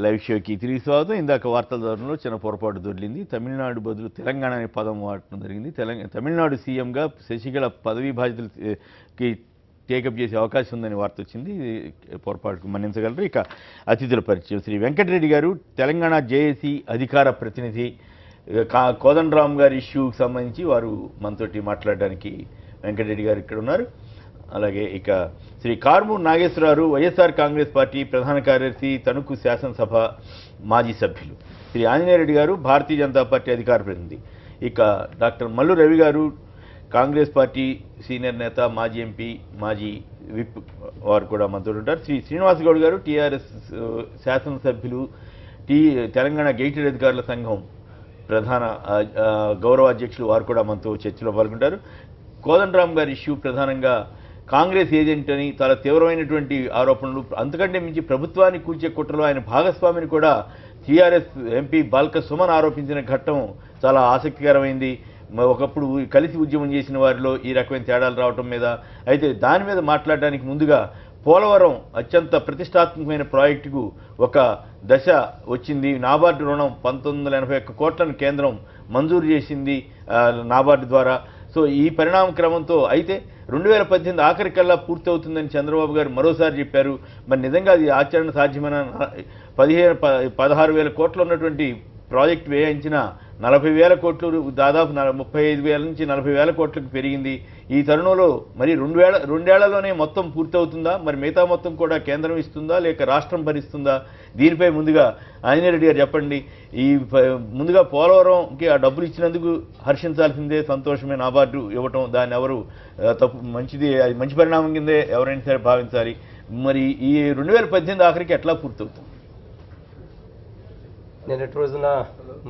Live షోకి తిరిగి స్వాగతం. ఇందాక వార్తల ద్వారంలో చిన్న పొరపాటు దొరికింది. తమిళనాడు బదులు తెలంగాణ అనే పదం వాడటం జరిగింది. తమిళనాడు సీఎంగా శశికళ పదవీ బాధ్యతలకి టేకప్ చేసే అవకాశం ఉందని వార్త వచ్చింది. పొరపాటుకు మన్నించగలరు. ఇక అతిథుల పరిచయం శ్రీ వెంకటరెడ్డి గారు, తెలంగాణ జేఏసీ అధికార ప్రతినిధి. కోదండరామ్ గారి ఇష్యూకి సంబంధించి వారు మనతోటి మాట్లాడడానికి వెంకటరెడ్డి గారు ఇక్కడ ఉన్నారు. అలాగే ఇక శ్రీ కార్మూర్ నాగేశ్వరరావు, వైఎస్ఆర్ కాంగ్రెస్ పార్టీ ప్రధాన కార్యదర్శి, తణుకు శాసనసభ మాజీ సభ్యులు. శ్రీ ఆంజనేయరెడ్డి గారు, భారతీయ జనతా పార్టీ అధికార ప్రతినిధి. ఇక డాక్టర్ మల్లు రవి గారు, కాంగ్రెస్ పార్టీ సీనియర్ నేత, మాజీ ఎంపీ, మాజీ విప్, వారు కూడా మనతో ఉంటారు. శ్రీ శ్రీనివాస్ గౌడ్ గారు, టీఆర్ఎస్ శాసనసభ్యులు, తెలంగాణ గెజిటెడ్ అధికారుల సంఘం ప్రధాన గౌరవ అధ్యక్షులు, వారు కూడా మనతో చర్చలో పాల్గొంటారు. కోదండరామ్ గారి ఇష్యూ ప్రధానంగా కాంగ్రెస్ ఏజెంట్ అని చాలా తీవ్రమైనటువంటి ఆరోపణలు, అంతకంటే మించి ప్రభుత్వాన్ని కూల్చే కుట్రలో ఆయన భాగస్వామిని కూడా టీఆర్ఎస్ ఎంపీ బాల్క సుమన్ ఆరోపించిన ఘట్టం చాలా ఆసక్తికరమైంది. ఒకప్పుడు కలిసి ఉద్యమం చేసిన వారిలో ఈ రకమైన తేడాలు రావటం మీద, అయితే దాని మీద మాట్లాడడానికి ముందుగా పోలవరం అత్యంత ప్రతిష్టాత్మకమైన ప్రాజెక్టుకు ఒక దశ వచ్చింది. నాబార్డు రుణం 1981 కోట్లను కేంద్రం మంజూరు చేసింది నాబార్డు ద్వారా. సో ఈ పరిణామ క్రమంతో అయితే 2018 ఆఖరికల్లా పూర్తవుతుందని చంద్రబాబు గారు మరోసారి చెప్పారు. మరి నిజంగా అది ఆచరణ సాధ్యమైన 16,000 కోట్లు ఉన్నటువంటి ప్రాజెక్టు వ్యయించిన 40,000 కోట్లు దాదాపు 35,000 నుంచి 40,000 కోట్లకు పెరిగింది. ఈ తరుణంలో మరి రెండేళ్లలోనే మొత్తం పూర్తవుతుందా, మరి మిగతా మొత్తం కూడా కేంద్రం ఇస్తుందా లేక రాష్ట్రం భరిస్తుందా? దీనిపై ముందుగా ఆంజనేయరెడ్డి గారు చెప్పండి. ముందుగా పోలవరంకి ఆ డబ్బులు ఇచ్చినందుకు హర్షించాల్సిందే, సంతోషమే. నాబార్డు ఇవ్వటం దాన్ని ఎవరు తప్పు, మంచిది, అది మంచి పరిణామం కిందే ఎవరైనా సరే భావించాలి. మరి ఈ 2018 ఆఖరికి ఎట్లా పూర్తవుతుంది? నిన్నటి రోజున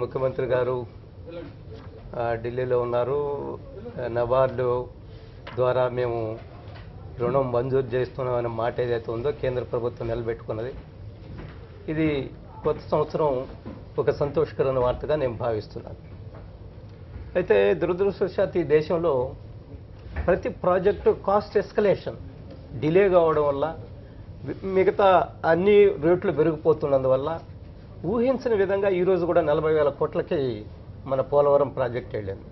ముఖ్యమంత్రి గారు ఢిల్లీలో ఉన్నారు. నబార్డు ద్వారా మేము రుణం మంజూరు చేస్తున్నామనే మాట ఏదైతే ఉందో కేంద్ర ప్రభుత్వం నిలబెట్టుకున్నది. ఇది కొత్త సంవత్సరం ఒక సంతోషకరమైన వార్తగా నేను భావిస్తున్నాను. అయితే దురదృష్టవశాత్తు ఈ దేశంలో ప్రతి ప్రాజెక్టు కాస్ట్ ఎస్కలేషన్ డిలే కావడం వల్ల, మిగతా అన్ని రేట్లు పెరిగిపోతున్నందువల్ల ఊహించిన విధంగా ఈరోజు కూడా 40,000 కోట్లకి మన పోలవరం ప్రాజెక్ట్ వెళ్ళింది.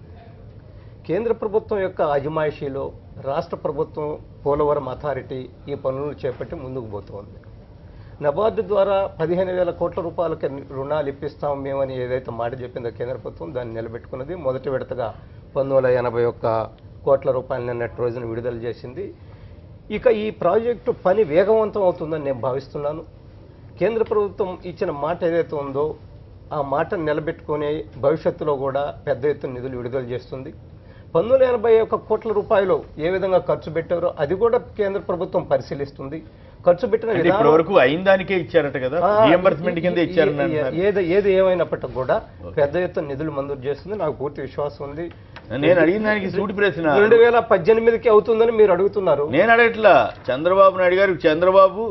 కేంద్ర ప్రభుత్వం యొక్క అజమాయిషీలో రాష్ట్ర ప్రభుత్వం పోలవరం అథారిటీ ఈ పనులను చేపట్టి ముందుకు పోతుంది. నబార్డు ద్వారా 15,000 కోట్ల రూపాయలకి రుణాలు ఇప్పిస్తాం మేమని ఏదైతే మాట చెప్పిందో కేంద్ర ప్రభుత్వం, దాన్ని నిలబెట్టుకున్నది. మొదటి విడతగా 1981 కోట్ల రూపాయలు నిన్నటి రోజున విడుదల చేసింది. ఇక ఈ ప్రాజెక్టు పని వేగవంతం అవుతుందని నేను భావిస్తున్నాను. కేంద్ర ప్రభుత్వం ఇచ్చిన మాట ఏదైతే ఉందో ఆ మాటను నిలబెట్టుకుని భవిష్యత్తులో కూడా పెద్ద ఎత్తున నిధులు విడుదల చేస్తుంది. 1981 కోట్ల రూపాయలు ఏ విధంగా ఖర్చు పెట్టారో అది కూడా కేంద్ర ప్రభుత్వం పరిశీలిస్తుంది. ఖర్చు పెట్టిన వరకు అయిన దానికే ఇచ్చారట కదా, రీయింబర్స్మెంట్ కింద ఇచ్చారు. ఏది ఏమైనప్పటికీ కూడా పెద్ద ఎత్తున నిధులు మంజూరు చేస్తుంది. నాకు పూర్తి విశ్వాసం ఉంది. నేను అడిగిన దానికి సూటి ప్రశ్న 2018కి అవుతుందని మీరు అడుగుతున్నారు. నేను అడగట్లా. చంద్రబాబు నాయుడు గారు, చంద్రబాబు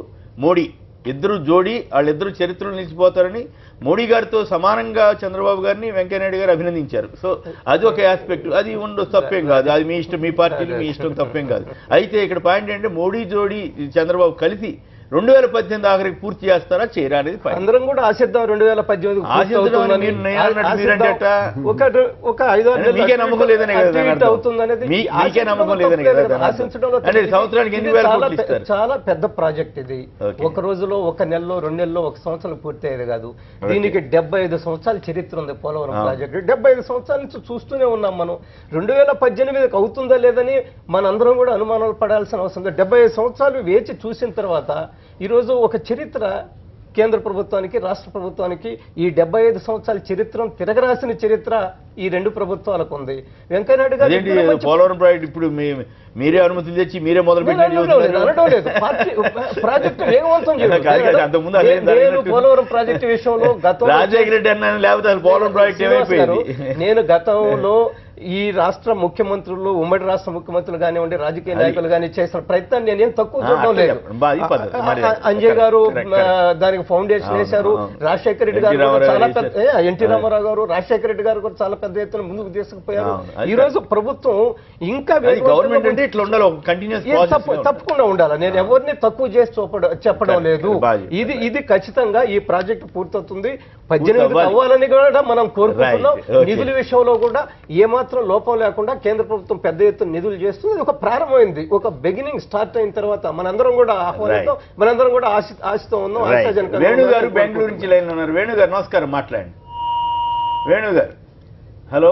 మోడీ ఇద్దరు జోడీ, వాళ్ళిద్దరూ చరిత్రలో నిలిచిపోతారని మోడీ గారితో సమానంగా చంద్రబాబు గారిని వెంకయ్యనాయుడు గారు అభినందించారు. సో అది ఒక ఆస్పెక్ట్, అది తప్పేం కాదు. అది మీ ఇష్టం, మీ పార్టీలు మీ ఇష్టం, తప్పేం కాదు. అయితే ఇక్కడ పాయింట్ ఏంటంటే మోడీ జోడీ చంద్రబాబు కలిసి 2018 ఆఖరికి పూర్తి చేస్తారా చేయరా అనేది అందరం కూడా ఆశిద్దాం. 2018 నమ్మకం లేదనే సంవత్సరానికి 8,000 కోట్లు ఇస్తారు. చాలా పెద్ద ప్రాజెక్ట్ ఇది. ఒక రోజులో, ఒక నెలలో, 2 నెలల్లో, ఒక సంవత్సరం పూర్తి అయ్యేది కాదు. దీనికి 75 సంవత్సరాల చరిత్ర ఉంది పోలవరం ప్రాజెక్టు. 75 సంవత్సరాల నుంచి చూస్తూనే ఉన్నాం మనం. 2018కి అవుతుందా లేదని మనందరం కూడా అనుమానాలు పడాల్సిన అవసరం లేదు. 75 సంవత్సరాలు వేచి చూసిన తర్వాత ఈరోజు ఒక చరిత్ర కేంద్ర ప్రభుత్వానికి, రాష్ట్ర ప్రభుత్వానికి ఈ 75 సంవత్సరాల చరిత్రను తిరగరాసిన చరిత్ర ఈ రెండు ప్రభుత్వాలకు ఉంది. వెంకయ్యనాయుడు గారు పోలవరం ప్రాజెక్ట్ ఇప్పుడు మీరే అనుమతులు తెచ్చి మీరే మొదలు ప్రాజెక్టు వేగవంతం పోలవరం ప్రాజెక్టు విషయంలో రాజశేఖర రెడ్డి అన్నాను, లేకపోతే పోలవరం ప్రాజెక్ట్ ఏమైపోయింది. నేను గతంలో ఈ రాష్ట్ర ముఖ్యమంత్రులు, ఉమ్మడి రాష్ట్ర ముఖ్యమంత్రులు కానివ్వండి, రాజకీయ నాయకులు కానీ చేసిన ప్రయత్నాన్ని నేనేం తక్కువ చూడడం లేదు. అంజయ్ గారు దానికి ఫౌండేషన్ వేశారు. రాజశేఖర రెడ్డి గారు చాలా పెద్ద, ఎన్టీ రామారావు గారు, రాజశేఖర రెడ్డి గారు కూడా చాలా పెద్ద ఎత్తున ముందుకు తీసుకుపోయారు. ఈ రోజు ప్రభుత్వం ఇంకా తప్పకుండా ఉండాలి. నేను ఎవరిని తక్కువ చేసి చెప్పడం లేదు. ఇది ఖచ్చితంగా ఈ ప్రాజెక్టు పూర్తవుతుంది. 18 అవ్వాలని కూడా మనం కోరుకుంటున్నాం. నిధుల విషయంలో కూడా ఏమాత్రం లోపం లేకుండా కేంద్ర ప్రభుత్వం పెద్ద ఎత్తున నిధులు చేస్తుంది. ఒక ప్రారంభమైంది, ఒక బిగినింగ్ స్టార్ట్ అయిన తర్వాత మనందరం కూడా ఆహ్వానిస్తాం, మనందరం కూడా ఆశతో ఉన్నాం. వేణుగారు బెంగళూరు నుంచి లైన్ ఉన్నారు. వేణుగారు నమస్కారం, మాట్లాడండి. వేణుగారు, హలో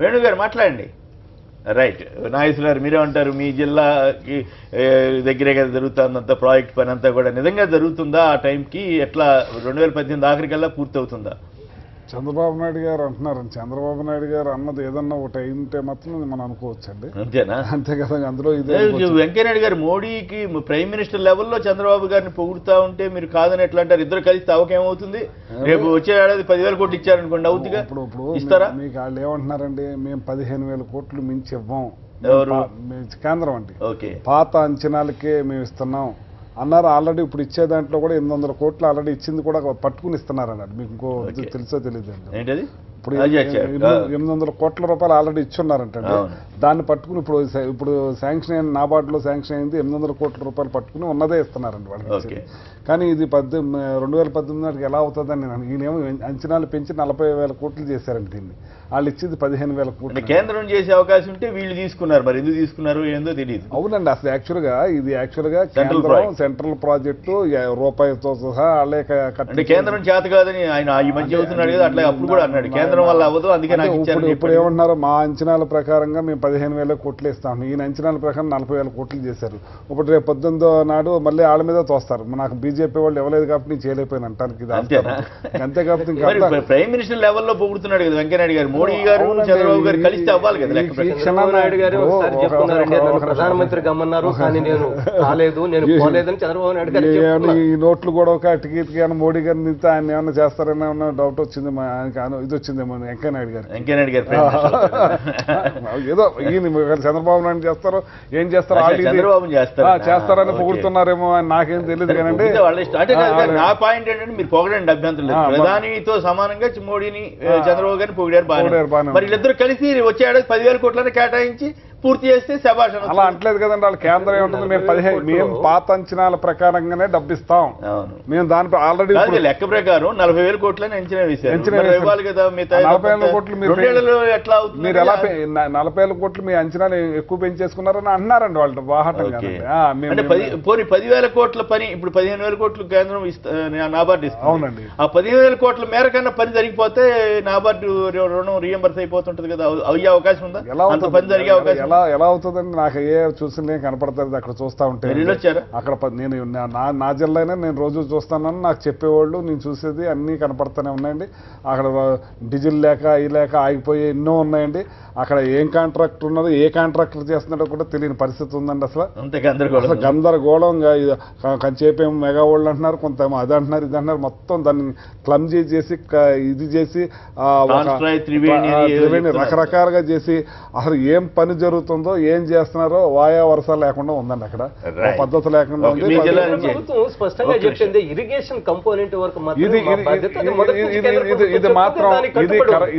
వేణుగారు మాట్లాడండి. రైట్, నాగేశ్వర గారు మీరే ఉంటారు. మీ జిల్లాకి దగ్గరే కదా జరుగుతుందంత ప్రాజెక్ట్ పని అంతా కూడా నిజంగా జరుగుతుందా? ఆ టైంకి ఎట్లా 2018 ఆఖరికల్లా పూర్తవుతుందా? చంద్రబాబు నాయుడు గారు అంటున్నారండి. చంద్రబాబు నాయుడు గారు అన్నది ఏదన్నా ఒకటి అయింటే మాత్రం మనం అనుకోవచ్చండి. అంతేనా? అంతే కదా. అందులో ఇదే వెంకయ్యనాయుడు గారు మోడీకి ప్రైమ్ మినిస్టర్ లెవెల్లో చంద్రబాబు గారిని పొగుడుతా ఉంటే మీరు కాదని ఎట్లా అంటారు? ఇద్దరు కలిసి అవకేమవుతుంది? రేపు వచ్చే ఏడాది 10,000 కోట్లు ఇచ్చారనుకోండి, అవుతుందిగా. ఇప్పుడు ఇస్తారా? మీకు వాళ్ళు ఏమంటున్నారండి, మేము 15,000 కోట్లు మించి ఇవ్వం. కేంద్రం అండి పాత అంచనాలకే మేము ఇస్తున్నాం అన్నారు. ఆల్రెడీ ఇప్పుడు ఇచ్చే దాంట్లో కూడా 800 కోట్లు ఆల్రెడీ ఇచ్చింది కూడా పట్టుకుని ఇస్తున్నారు అన్నాడు. మీకు ఇంకో తెలుసో తెలియదు అండి. ఇప్పుడు 800 కోట్ల రూపాయలు ఆల్రెడీ ఇచ్చున్నారంటండి. దాన్ని పట్టుకుని ఇప్పుడు శాంక్షన్ అయిన నాబార్డులో శాంక్షన్ అయింది 800 కోట్ల రూపాయలు పట్టుకుని ఉన్నదే ఇస్తున్నారండి వాళ్ళకి. కానీ ఇది 2018 నాటికి ఎలా అవుతుందని నేను ఈయనేమో అంచనాలు పెంచి 40,000 కోట్లు చేశారండి. దీన్ని వాళ్ళు ఇచ్చింది 15,000 కోట్లు. కేంద్రం చేసే అవకాశం ఉంటే వీళ్ళు తీసుకున్నారు, మరి ఎందుకు తీసుకున్నారు ఏందో తెలియదు. అవునండి, అసలు యాక్చువల్గా సెంట్రల్ ప్రాజెక్టు రూపాయితో సహా వాళ్ళే అంటే కేంద్రం చేత కాదని ఆయన ఈ మధ్య అవుతున్నాడు కదా, అట్లా అప్పుడు కూడా అన్నాడు కేంద్రం వల్ల అవ్వదు అందుకే నాకు ఇచ్చారు. ఇప్పుడు ఏమంటున్నారు, మా అంచనాల ప్రకారంగా మేము 15,000 కోట్లు ఇస్తాం, ఈయన అంచనాల ప్రకారం 40,000 కోట్లు చేశారు. ఇప్పుడు రేపు 18వ నాడు మళ్ళీ వాళ్ళ మీద తోస్తారు. నాకు బీజేపీ వాళ్ళు ఇవ్వలేదు కాబట్టి నేను చేయలేకపోయిన అంటానికి ఇది అంతే. కాబట్టి ప్రైమ్ మినిస్టర్ లెవెల్లో పొగుడుతున్నాడు కదా వెంకయ్యనాయుడు గారు. మోడీ గారు చంద్రబాబు గారు కలిస్తే అవ్వాలి కదా. చంద్రబాబు గారు ప్రధానమంత్రి గమ్మన్నారు కానీ నేను కాలేదు, నేను పోలేదని చంద్రబాబు నాయుడు గారు. ఈ నోట్లు కూడా ఒక టికెట్ కానీ మోడీ గారిని నింతే ఆయన ఏమన్నా చేస్తారని ఏమన్నా డౌట్ వచ్చింది, ఇది వచ్చిందేమో వెంకయ్యనాయుడు గారు. ఏదో ఈయన చంద్రబాబు నాయుడు చేస్తారో ఏం చేస్తారో చేస్తారని పొగుడుతున్నారేమో అని నాకేం తెలియదు కానండి. నా పాయింట్ ఏంటంటే మీరు పొగడండి, అభ్యంతరం లేదు. ప్రధానితో సమానంగా మోడీని చంద్రబాబు గారిని పొగిడారు బాగా. మరి వీళ్ళిద్దరు కలిసి వచ్చే ఏడాది 10,000 కోట్లను కేటాయించి పూర్తి చేస్తే శభాష్. అలా అంటలేదు కదండి వాళ్ళు. కేంద్రం ఏముంటుంది, మేము పాత అంచనాల ప్రకారంగానే డబ్బిస్తాం. మేము దానిపై ఆల్రెడీ లెక్క ప్రకారం 40,000 కోట్లని అంచనా వేశారు. 40,000 కోట్లు మీరు ఎట్లా అవుతుంది? మీరు ఎలా 40,000 కోట్లు మీ అంచనాలు ఎక్కువ పెంచేసుకున్నారని అన్నారండి వాళ్ళు బాహటంగా. పోనీ 10,000 కోట్ల పని ఇప్పుడు 15,000 కోట్లు కేంద్రం నాబార్డు ఇస్తుంది. అవునండి, ఆ 15,000 కోట్ల మేర కన్నా పని జరిగిపోతే నాబార్డు రుణం రీఎంబర్స్ అయిపోతుంటది కదా, అయ్యే అవకాశం ఉందా? అంత పని జరిగే అవకాశం ఎలా అవుతుందండి? నాకు ఏ చూసి కనపడుతుంది అక్కడ చూస్తా ఉంటే. అక్కడ నేను నా జిల్లానే నేను రోజు చూస్తానని నాకు చెప్పేవాళ్ళు, నేను చూసేది అన్నీ కనపడుతూనే ఉన్నాయండి. అక్కడ డీజిల్ లేక లేక ఆగిపోయి ఎన్నో ఉన్నాయండి. అక్కడ ఏం కాంట్రాక్టర్ ఉన్నదో ఏ కాంట్రాక్టర్ చేస్తున్నాడో కూడా తెలియని పరిస్థితి ఉందండి. అసలు గందరగోళంగా కంచేపేమో మెగా వాళ్ళు అంటున్నారు, కొంత అది అంటున్నారు, ఇది అంటున్నారు. మొత్తం దాన్ని క్లమ్జీ చేసి ఇది చేసి త్రివేణి రకరకాలుగా చేసి అసలు ఏం పని జరుగుతుందో ఏం చేస్తున్నారో వాయా వరుస లేకుండా ఉందండి. అక్కడ పద్ధతి లేకుండా ఉంది. ఇది మాత్రం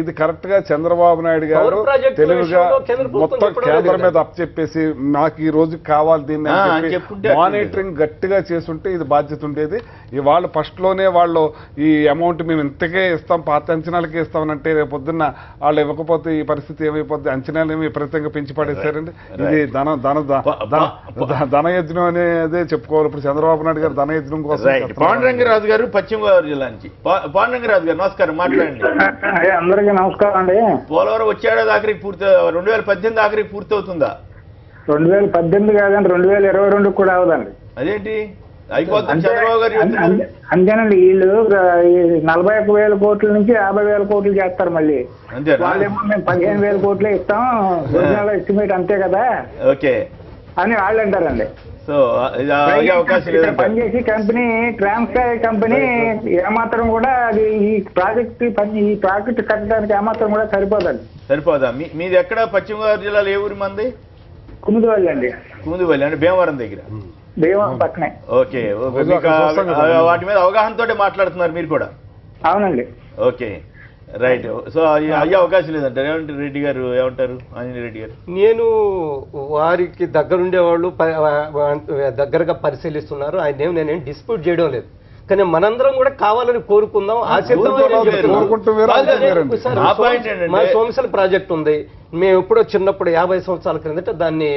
ఇది కరెక్ట్ గా చంద్రబాబు నాయుడు గారు తెలుగుగా మొత్తం కేంద్రం మీద అప్పచెప్పేసి నాకు ఈ రోజు కావాలి దీన్ని మానిటరింగ్ గట్టిగా చేస్తుంటే ఇది బాధ్యత ఉండేది. ఇవాళ ఫస్ట్ లోనే వాళ్ళు ఈ అమౌంట్ మేము ఇంతకే ఇస్తాం, పాత అంచనాలకే ఇస్తామనంటే రేపు పొద్దున్న వాళ్ళు ఇవ్వకపోతే ఈ పరిస్థితి ఏమైపోద్ది? అంచనాలు ఏమి విపరీతంగా పెంచి పడేశారండి. ఇది ధనయజ్ఞం అనేదే చెప్పుకోవాలి. ఇప్పుడు చంద్రబాబు నాయుడు గారు ధనయజ్ఞం కోసం. పాండురంగరాజు గారు పశ్చిమ గోదావరి జిల్లా నుంచి. పాండురంగరాజు గారు నమస్కారం, మాట్లాడండి. అందరికీ నమస్కారం అండి. పోలవరం వచ్చేడాది ఆఖరికి 2018 ఆఖరికి పూర్తి అవుతుందా? 2018 కాదండి, 2022 కూడా అవదండి. అదేంటి అయిపోతుంది చంద్రబాబు గారు? అంతేనండి, వీళ్ళు 41,000 కోట్ల నుంచి 50,000 కోట్లు చేస్తారు. మళ్ళీ వాళ్ళేమో మేము 15,000 కోట్లే ఇస్తాం, ఒరిజినల్ ఎస్టిమేట్ అంతే కదా ఓకే అని వాళ్ళు అంటారండి. సో ఇది అయ్యే అవకాశం ఇక్కడ లేదంటారు. పనిచేసి కంపెనీ ట్రాన్స్కాయ్ కంపెనీ ఏమాత్రం కూడా అది ఈ ప్రాజెక్ట్ కట్టడానికి ఏమాత్రం కూడా సరిపోదండి. సరిపోదా? మీది ఎక్కడ? పశ్చిమ గోదావరి జిల్లాలో ఏ ఊరి మంది? కుముదవల్లి అండి. కుముదివల్లి అంటే భీమవరం దగ్గర. భీమవరం పక్కనే. ఓకే, వాటి మీద అవగాహనతోటి మాట్లాడుతున్నారు మీరు కూడా? అవునండి. Okay, right. సో అయ్యే అవకాశం లేదంటారు. ఏమంటారు రెడ్డి గారు? ఏమంటారు ఆంజనేయ రెడ్డి గారు? నేను వారికి దగ్గరుండేవాళ్ళు దగ్గరగా పరిశీలిస్తున్నారు. ఆయన నేనేం డిస్ప్యూట్ చేయడం లేదు, కానీ మనందరం కూడా కావాలని కోరుకుందాం, ఆశిద్దాం. మా సోమశల ప్రాజెక్ట్ ఉంది, మేము ఎప్పుడో చిన్నప్పుడు 50 సంవత్సరాల క్రిందట దాన్ని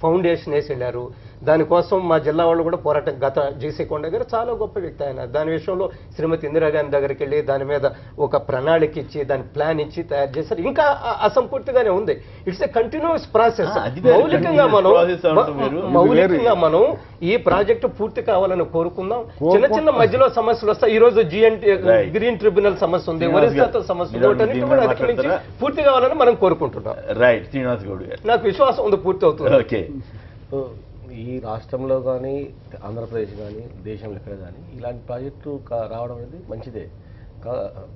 ఫౌండేషన్ వేసి వెళ్ళారు. దానికోసం మా జిల్లా వాళ్ళు కూడా పోరాటం, గత జేసీ కొండ గారు చాలా గొప్ప వ్యక్తి ఆయన. దాని విషయంలో శ్రీమతి ఇందిరాగాంధీ దగ్గరికి వెళ్ళి దాని మీద ఒక ప్రణాళిక ఇచ్చి దాని ప్లాన్ ఇచ్చి తయారు చేశారు. ఇంకా అసంపూర్తిగానే ఉంది. It's a continuous process. మౌలికంగా మనం ఈ ప్రాజెక్టు పూర్తి కావాలని కోరుకుందాం. చిన్న చిన్న మధ్యలో సమస్యలు వస్తాయి. ఈ రోజు గ్రీన్ ట్రిబ్యునల్ సమస్య ఉంది, ఒరిస్సాతో సమస్య ఉంది, వాటన్నిటిని కూడా అధిగమించి పూర్తి కావాలని మనం కోరుకుంటున్నాం. రైట్. శ్రీనివాస్ గౌడ్ గారు, నాకు విశ్వాసం ఉంది పూర్తి అవుతుంది. ఓకే. ఈ రాష్ట్రంలో కానీ ఆంధ్రప్రదేశ్ కానీ దేశంలో ఎక్కడ కానీ ఇలాంటి ప్రాజెక్టు రావడం అనేది మంచిదే.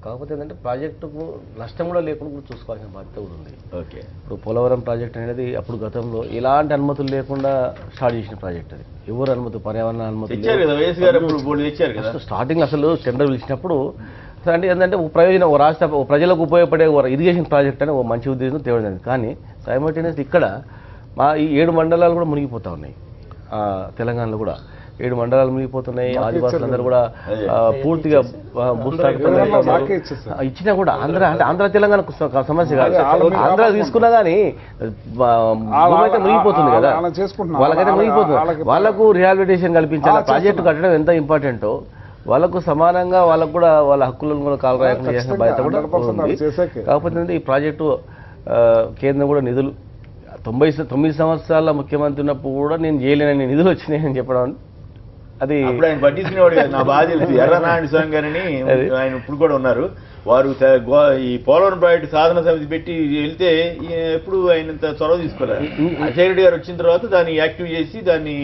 కాకపోతే ఏంటంటే ప్రాజెక్టుకు నష్టం కూడా లేకుండా కూడా చూసుకోవాల్సిన బాధ్యత కూడా ఉంది. ఓకే. ఇప్పుడు పోలవరం ప్రాజెక్ట్ అనేది అప్పుడు గతంలో ఎలాంటి అనుమతులు లేకుండా స్టార్ట్ చేసిన ప్రాజెక్ట్ అది. ఎవరు అనుమతి, పర్యావరణ అనుమతులు స్టార్టింగ్ అసలు టెండర్ పిలిచినప్పుడు అంటే ఏంటంటే ప్రయోజనం రాష్ట్ర ప్రజలకు ఉపయోగపడే ఇరిగేషన్ ప్రాజెక్ట్ అని మంచి ఉద్దేశం తేవడం. కానీ సైమల్టేనియస్ ఇక్కడ మా ఈ 7 మండలాలు కూడా మునిగిపోతా ఉన్నాయి. తెలంగాణలో కూడా 7 మండలాలు మునిగిపోతున్నాయి. ఆదివాసులందరూ కూడా పూర్తిగా ఇచ్చినా కూడా ఆంధ్ర తెలంగాణ సమస్య కాదు. ఆంధ్ర తీసుకున్నా కానీ అయితే మునిగిపోతుంది కదా, వాళ్ళకైతే మునిగిపోతుంది. వాళ్ళకు రిహాబిలిటేషన్ కల్పించాలి. ప్రాజెక్టు కట్టడం ఎంత ఇంపార్టెంటో వాళ్ళకు సమానంగా వాళ్ళకు కూడా వాళ్ళ హక్కులను కూడా కాలు రాయకుండా చేసిన బాధ్యత కూడా ఉంది. కాకపోతే ఈ ప్రాజెక్టు కేంద్రం కూడా నిధులు 99 సంవత్సరాల ముఖ్యమంత్రి ఉన్నప్పుడు కూడా నేను చేయలేనని నిధులు వచ్చినాయని చెప్పడం అది ఆయన పట్టించుకునేవాడు కదా. నా బాధ తెలుసు. ఎర్రనారాయణ స్వామి గారిని ఆయన ఇప్పుడు కూడా ఉన్నారు. వారు ఈ పోలవరం ప్రాజెక్టు సాధన సమితి పెట్టి వెళ్తే ఎప్పుడు ఆయనంత చొరవ తీసుకోలేదు. అజయ్ రెడ్డి గారు వచ్చిన తర్వాత దాన్ని యాక్టివ్ చేసి దాన్ని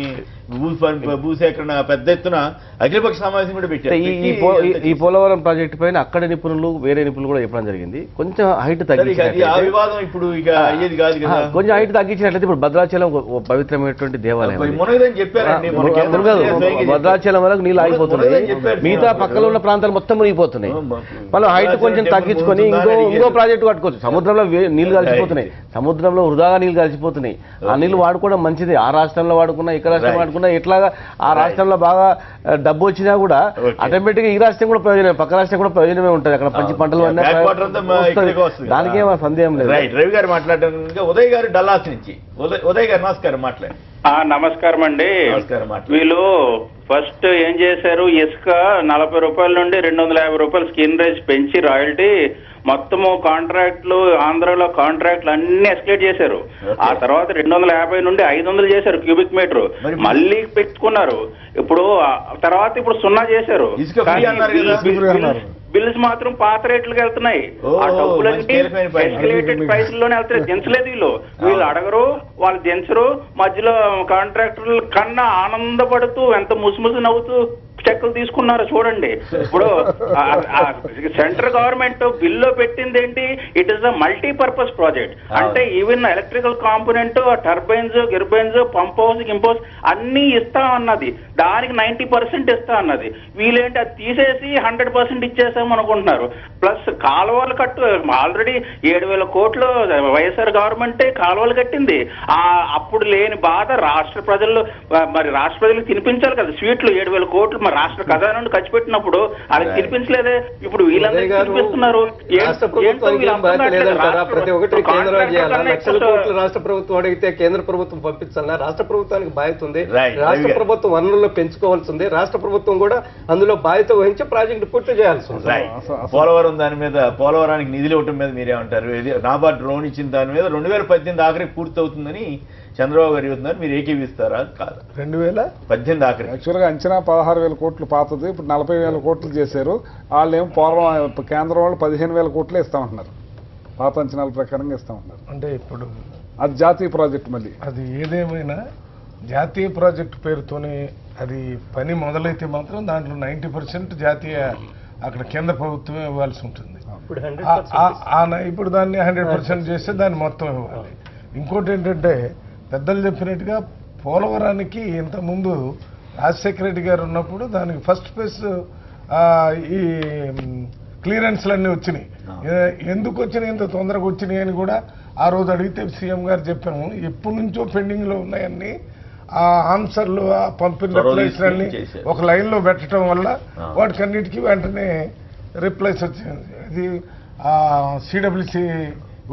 భూసేకరణ పెద్ద ఎత్తున అఖిలపక్ష సమావేశం కూడా పెట్టారు. ఈ పోలవరం ప్రాజెక్టు పైన అక్కడ నిపుణులు వేరే నిపుణులు కూడా చెప్పడం జరిగింది. కొంచెం హైట్ తగ్గించి ఆ వివాదం ఇప్పుడు ఇక అయ్యేది కాదు కదా. కొంచెం హైట్ తగ్గించినట్లయితే ఇప్పుడు భద్రాచలం పవిత్రమైనటువంటి దేవాలయం చెప్పారండి. భద్రాచలం వరకు నీళ్ళు ఆగిపోతున్నాయి. మిగతా పక్కన ఉన్న ప్రాంతాలు మొత్తం మునిగిపోతున్నాయి. మనం హైట్ కొంచెం తగ్గించుకొని ఇంకో ప్రాజెక్టు కట్టుకోవచ్చు. సముద్రంలో నీళ్లు కలిసిపోతున్నాయి, సముద్రంలో వృధాగా నీళ్లు కలిసిపోతున్నాయి. ఆ నీళ్లు వాడుకోవడం మంచిది. ఆ రాష్ట్రంలో వాడుకున్నా, ఇక్కడ రాష్ట్రం వాడుకున్నా, ఎట్లాగా ఆ రాష్ట్రంలో బాగా డబ్బు వచ్చినా కూడా ఆటోమేటిక్ గా ఈ రాష్ట్రం కూడా ప్రయోజనమే, పక్క రాష్ట్రం కూడా ప్రయోజనమే ఉంటుంది. అక్కడ మంచి పంటలు దానికే సందేహం లేదు. రవి గారు మాట్లాడడానికి ఉదయ్ గారు డల్లాస్ నుంచి. ఉదయ్ గారు నమస్కారం. మాట్లాడండి. నమస్కారం అండి. వీళ్ళు ఫస్ట్ ఏం చేశారు, ఇసుక 40 రూపాయల నుండి 250 రూపాయలు స్కిన్ రైస్ పెంచి రాయల్టీ మొత్తము కాంట్రాక్ట్లు, ఆంధ్రాలో కాంట్రాక్ట్లు అన్ని ఎస్కలేట్ చేశారు. ఆ తర్వాత 250 నుండి 500 చేశారు క్యూబిక్ మీటర్, మళ్ళీ పెట్టుకున్నారు. ఇప్పుడు తర్వాత ఇప్పుడు 0 చేశారు. బిల్స్ మాత్రం పాత రేట్లకు వెళ్తున్నాయి. ఆ డబ్బులన్నీ ఎస్కలేటెడ్ ప్రైస్లోనే వెళ్తున్నాయి. దించలేదు వీళ్ళు అడగరు, వాళ్ళు దించరు. మధ్యలో కాంట్రాక్టర్ల కన్నా ఆనందపడుతూ ఎంత ముసుముసు నవ్వుతూ చెక్కులు తీసుకున్నారు చూడండి. ఇప్పుడు సెంట్రల్ గవర్నమెంట్ బిల్లో పెట్టింది ఏంటి, it is a multipurpose project. అంటే ఈవెన్ ఎలక్ట్రికల్ కాంపోనెంట్, టర్బైన్స్, గిర్బైన్స్, పంప్ హౌస్, గింప్ హౌస్ అన్ని ఇస్తా అన్నది. దానికి 90% ఇస్తా అన్నది. వీళ్ళేంటి అది తీసేసి 100% ఇచ్చేసాం అనుకుంటున్నారు. ప్లస్ కాలువలు కట్టు ఆల్రెడీ 7,000 కోట్లు వైఎస్ఆర్ గవర్నమెంటే కాలువలు కట్టింది. అప్పుడు లేని బాధ రాష్ట్ర ప్రజల్లో, మరి రాష్ట్ర ప్రజలకు తినిపించాలి కదా స్వీట్లు. 7,000 కోట్లు మరి రాష్ట్ర ఖజానా నుండి ఖర్చు పెట్టినప్పుడు వాళ్ళకి తినిపించలేదే. ఇప్పుడు వీళ్ళందరూ తినిపిస్తున్నారు. ప్రతి ఒక్కటి కేంద్రం చేయాలి. లక్షల కోట్లు రాష్ట్ర ప్రభుత్వం అడిగితే కేంద్ర ప్రభుత్వం పంపించాలన్నా రాష్ట్ర ప్రభుత్వానికి బాధ్యత ఉంది. రాష్ట్ర ప్రభుత్వం వనరుల్లో పెంచుకోవాల్సి ఉంది. రాష్ట్ర ప్రభుత్వం కూడా అందులో బాధ్యత వహించి ప్రాజెక్టు పూర్తి చేయాల్సి ఉంది. పోలవరం దాని మీద, పోలవరానికి నిధులు ఇవ్వటం మీద మీరేమంటారు? నాబార్డ్ డ్రోన్ ఇచ్చిన దాని మీద 2018 ఆఖరికి పూర్తి అవుతుందని చంద్రబాబు గారు చెబుతున్నారు. మీరు ఏకీవిస్తారా? కాదు, 2018 ఆఖరి. యాక్చువల్గా అంచనా 16,000 కోట్లు పాతది, ఇప్పుడు 40,000 కోట్లు చేశారు. వాళ్ళు ఏమో పూర్వం కేంద్రం వాళ్ళు 15,000 కోట్లే ఇస్తామంటున్నారు. పాత అంచనాల ప్రకారంగా ఇస్తామంటున్నారు. అంటే ఇప్పుడు అది జాతీయ ప్రాజెక్ట్. మళ్ళీ అది ఏదేమైనా జాతీయ ప్రాజెక్టు పేరుతోనే అది పని మొదలైతే మాత్రం దాంట్లో 90% జాతీయ అక్కడ కేంద్ర ప్రభుత్వమే ఇవ్వాల్సి ఉంటుంది. ఇప్పుడు దాన్ని 100% చేస్తే దాన్ని మొత్తం ఇవ్వాలి. ఇంకోటి ఏంటంటే పెద్దలు చెప్పినట్టుగా పోలవరానికి ఇంతకుముందు రాజశేఖర రెడ్డి గారు ఉన్నప్పుడు దానికి ఫస్ట్ ఫేజ్ ఈ క్లియరెన్స్లన్నీ వచ్చినాయి. ఎందుకు వచ్చినాయి, ఇంత తొందరగా వచ్చినాయి అని కూడా ఆ రోజు అడిగితే సీఎం గారు చెప్పాము. ఎప్పటి నుంచో పెండింగ్లో ఉన్నాయన్నీ ఆ ఆన్సర్లు ఆ పంపిన రిప్లైస్లన్నీ ఒక లైన్లో పెట్టడం వల్ల వాటికన్నిటికీ వెంటనే రిప్లైస్ వచ్చింది. అది సిడబ్ల్యూసి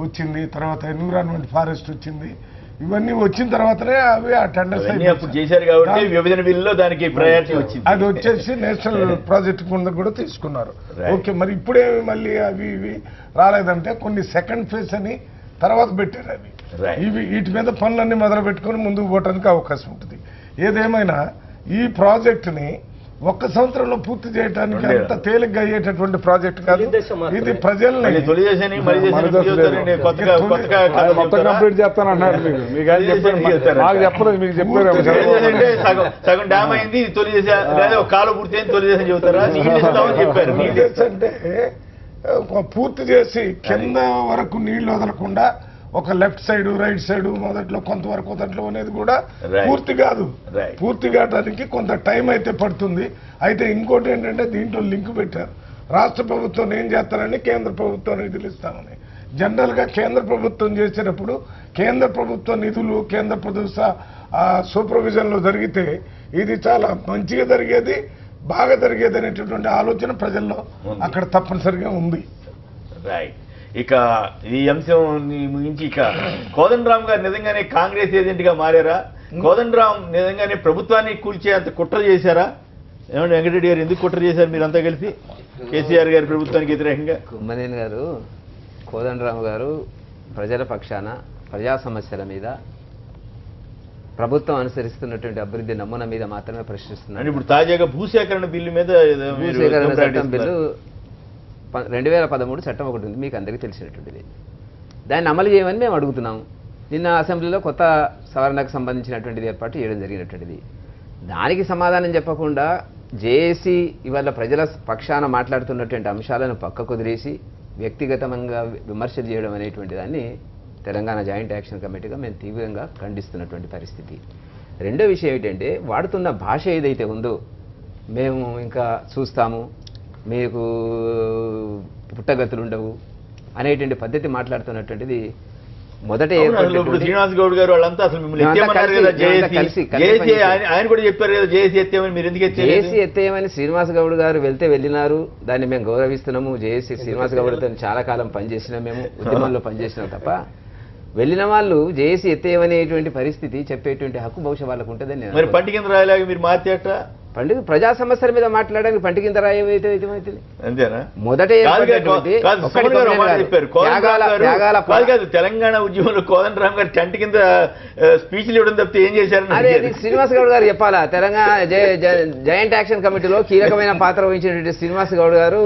వచ్చింది, తర్వాత ఎన్విరాన్మెంట్ ఫారెస్ట్ వచ్చింది. ఇవన్నీ వచ్చిన తర్వాతనే అవి ఆ టెండర్స్ చేశారు కాబట్టి విభజన బిల్లులో దానికి ప్రయారిటీ వచ్చింది. అది వచ్చేసి నేషనల్ ప్రాజెక్ట్ కింద కూడా తీసుకున్నారు. ఓకే, మరి ఇప్పుడేమి మళ్ళీ అవి ఇవి రాలేదంటే కొన్ని సెకండ్ ఫేజ్ అని తర్వాత పెట్టారు. అవి ఇవి వీటి మీద పనులన్నీ మొదలు పెట్టుకొని ముందుకు పోవడానికి అవకాశం ఉంటుంది. ఏదేమైనా ఈ ప్రాజెక్టుని 1 సంవత్సరంలో పూర్తి చేయడానికి అంత తేలిగ్గా అయ్యేటటువంటి ప్రాజెక్ట్ కాదు. ఇది ప్రజల్ని మొత్తం కంప్లీట్ చేస్తానన్నాడు. మీకు చెప్పారు సగం డ్యామ్ అయింది తొలి చేసా, కాలు పూర్తి అయింది తొలి చేసని చెబుతారా? చెప్పారు అంటే పూర్తి చేసి కింద వరకు నీళ్లు వదలకుండా ఒక లెఫ్ట్ సైడ్ రైట్ సైడ్ మొదట్లో కొంతవరకు వదట్లో అనేది కూడా పూర్తి కాదు. పూర్తి కావడానికి కొంత టైం అయితే పడుతుంది. అయితే ఇంకోటి ఏంటంటే దీంట్లో లింక్ పెట్టారు. రాష్ట్ర ప్రభుత్వం ఏం చేస్తారని కేంద్ర ప్రభుత్వం నిధులు ఇస్తామని. జనరల్గా కేంద్ర ప్రభుత్వం చేసేటప్పుడు కేంద్ర ప్రభుత్వ నిధులు కేంద్ర ప్రభుత్వ సూపర్విజన్లో జరిగితే ఇది చాలా మంచిగా జరిగేది, బాగా జరిగేది అనేటటువంటి ఆలోచన ప్రజల్లో అక్కడ తప్పనిసరిగా ఉంది. రైట్. ఇక ఈ అంశం ముగించి ఇక కోదండరామ్ గారు నిజంగానే కాంగ్రెస్ ఏజెంట్గా మారారా? కోదండరామ్ నిజంగానే ప్రభుత్వాన్ని కూల్చే అంత కుట్ర చేశారా? ఏమంటే వెంకటరెడ్డి గారు ఎందుకు కుట్ర చేశారు మీరంతా కలిసి కేసీఆర్ గారి ప్రభుత్వానికి వ్యతిరేకంగా? కుమ్మనేని గారు, కోదండరామ్ గారు ప్రజల పక్షాన ప్రజా సమస్యల మీద ప్రభుత్వం అనుసరిస్తున్నటువంటి అభివృద్ధి నమూనా మీద మాత్రమే ప్రశ్నిస్తున్నారు. ఇప్పుడు తాజాగా భూసేకరణ బిల్లు మీద భూసేకరణ చట్టం బిల్లు 2013 చట్టం ఒకటి ఉంది, మీకు అందరికీ తెలిసినటువంటిది. దాన్ని అమలు చేయమని మేము అడుగుతున్నాము. నిన్న అసెంబ్లీలో కొత్త సవరణకు సంబంధించినటువంటిది ఏర్పాటు చేయడం జరిగినటువంటిది. దానికి సమాధానం చెప్పకుండా జేఏసీ ఇవాళ ప్రజల పక్షాన మాట్లాడుతున్నటువంటి అంశాలను పక్కకు వదిలేసి వ్యక్తిగతంగా విమర్శలు చేయడం అనేటువంటి దాన్ని తెలంగాణ జాయింట్ యాక్షన్ కమిటీగా మేము తీవ్రంగా ఖండిస్తున్నటువంటి పరిస్థితి. రెండో విషయం ఏంటంటే, వాడుతున్న భాష ఏదైతే ఉందో మేము ఇంకా చూస్తాము, మీకు పుట్టగతులు ఉండవు అనేటువంటి పద్ధతి మాట్లాడుతున్నటువంటిది మొదట శ్రీనివాస్ గౌడ్ గారు వాళ్ళంతా అసలు ఆయన కూడా చెప్పారు కదా జేఏసీ ఎత్తేమని. మీరు ఎందుకు జేఏసీ ఎత్తేయమని శ్రీనివాస్ గౌడ్ గారు వెళ్ళినారు, దాన్ని మేము గౌరవిస్తున్నాము. జేఏసీ శ్రీనివాస్ గౌడ్తో చాలా కాలం పనిచేసినాం, మేము ఉద్యమంలో పనిచేసినాం తప్ప వెళ్ళిన వాళ్ళు జేఏసీ ఎత్తేయమనేటువంటి పరిస్థితి చెప్పేటువంటి హక్కు బహుశా వాళ్ళకు ఉంటుందని. మరి పంటి కింద రాయలాగా మీరు మార్చేట పండుగ ప్రజా సమస్యల మీద మాట్లాడడానికి పంటి కింద రాయమైతే అంతేనా? మొదట తెలంగాణ ఉద్యమంలో కోదండరామ్ గారు టెంట్ కింద స్పీచ్లు ఇవ్వడం తప్పితే ఏం చేశారు? అదే శ్రీనివాస్ గౌడ్ గారు చెప్పాలా. తెలంగాణ జాయింట్ యాక్షన్ కమిటీలో కీలకమైన పాత్ర వహించినటువంటి శ్రీనివాస్ గౌడ్ గారు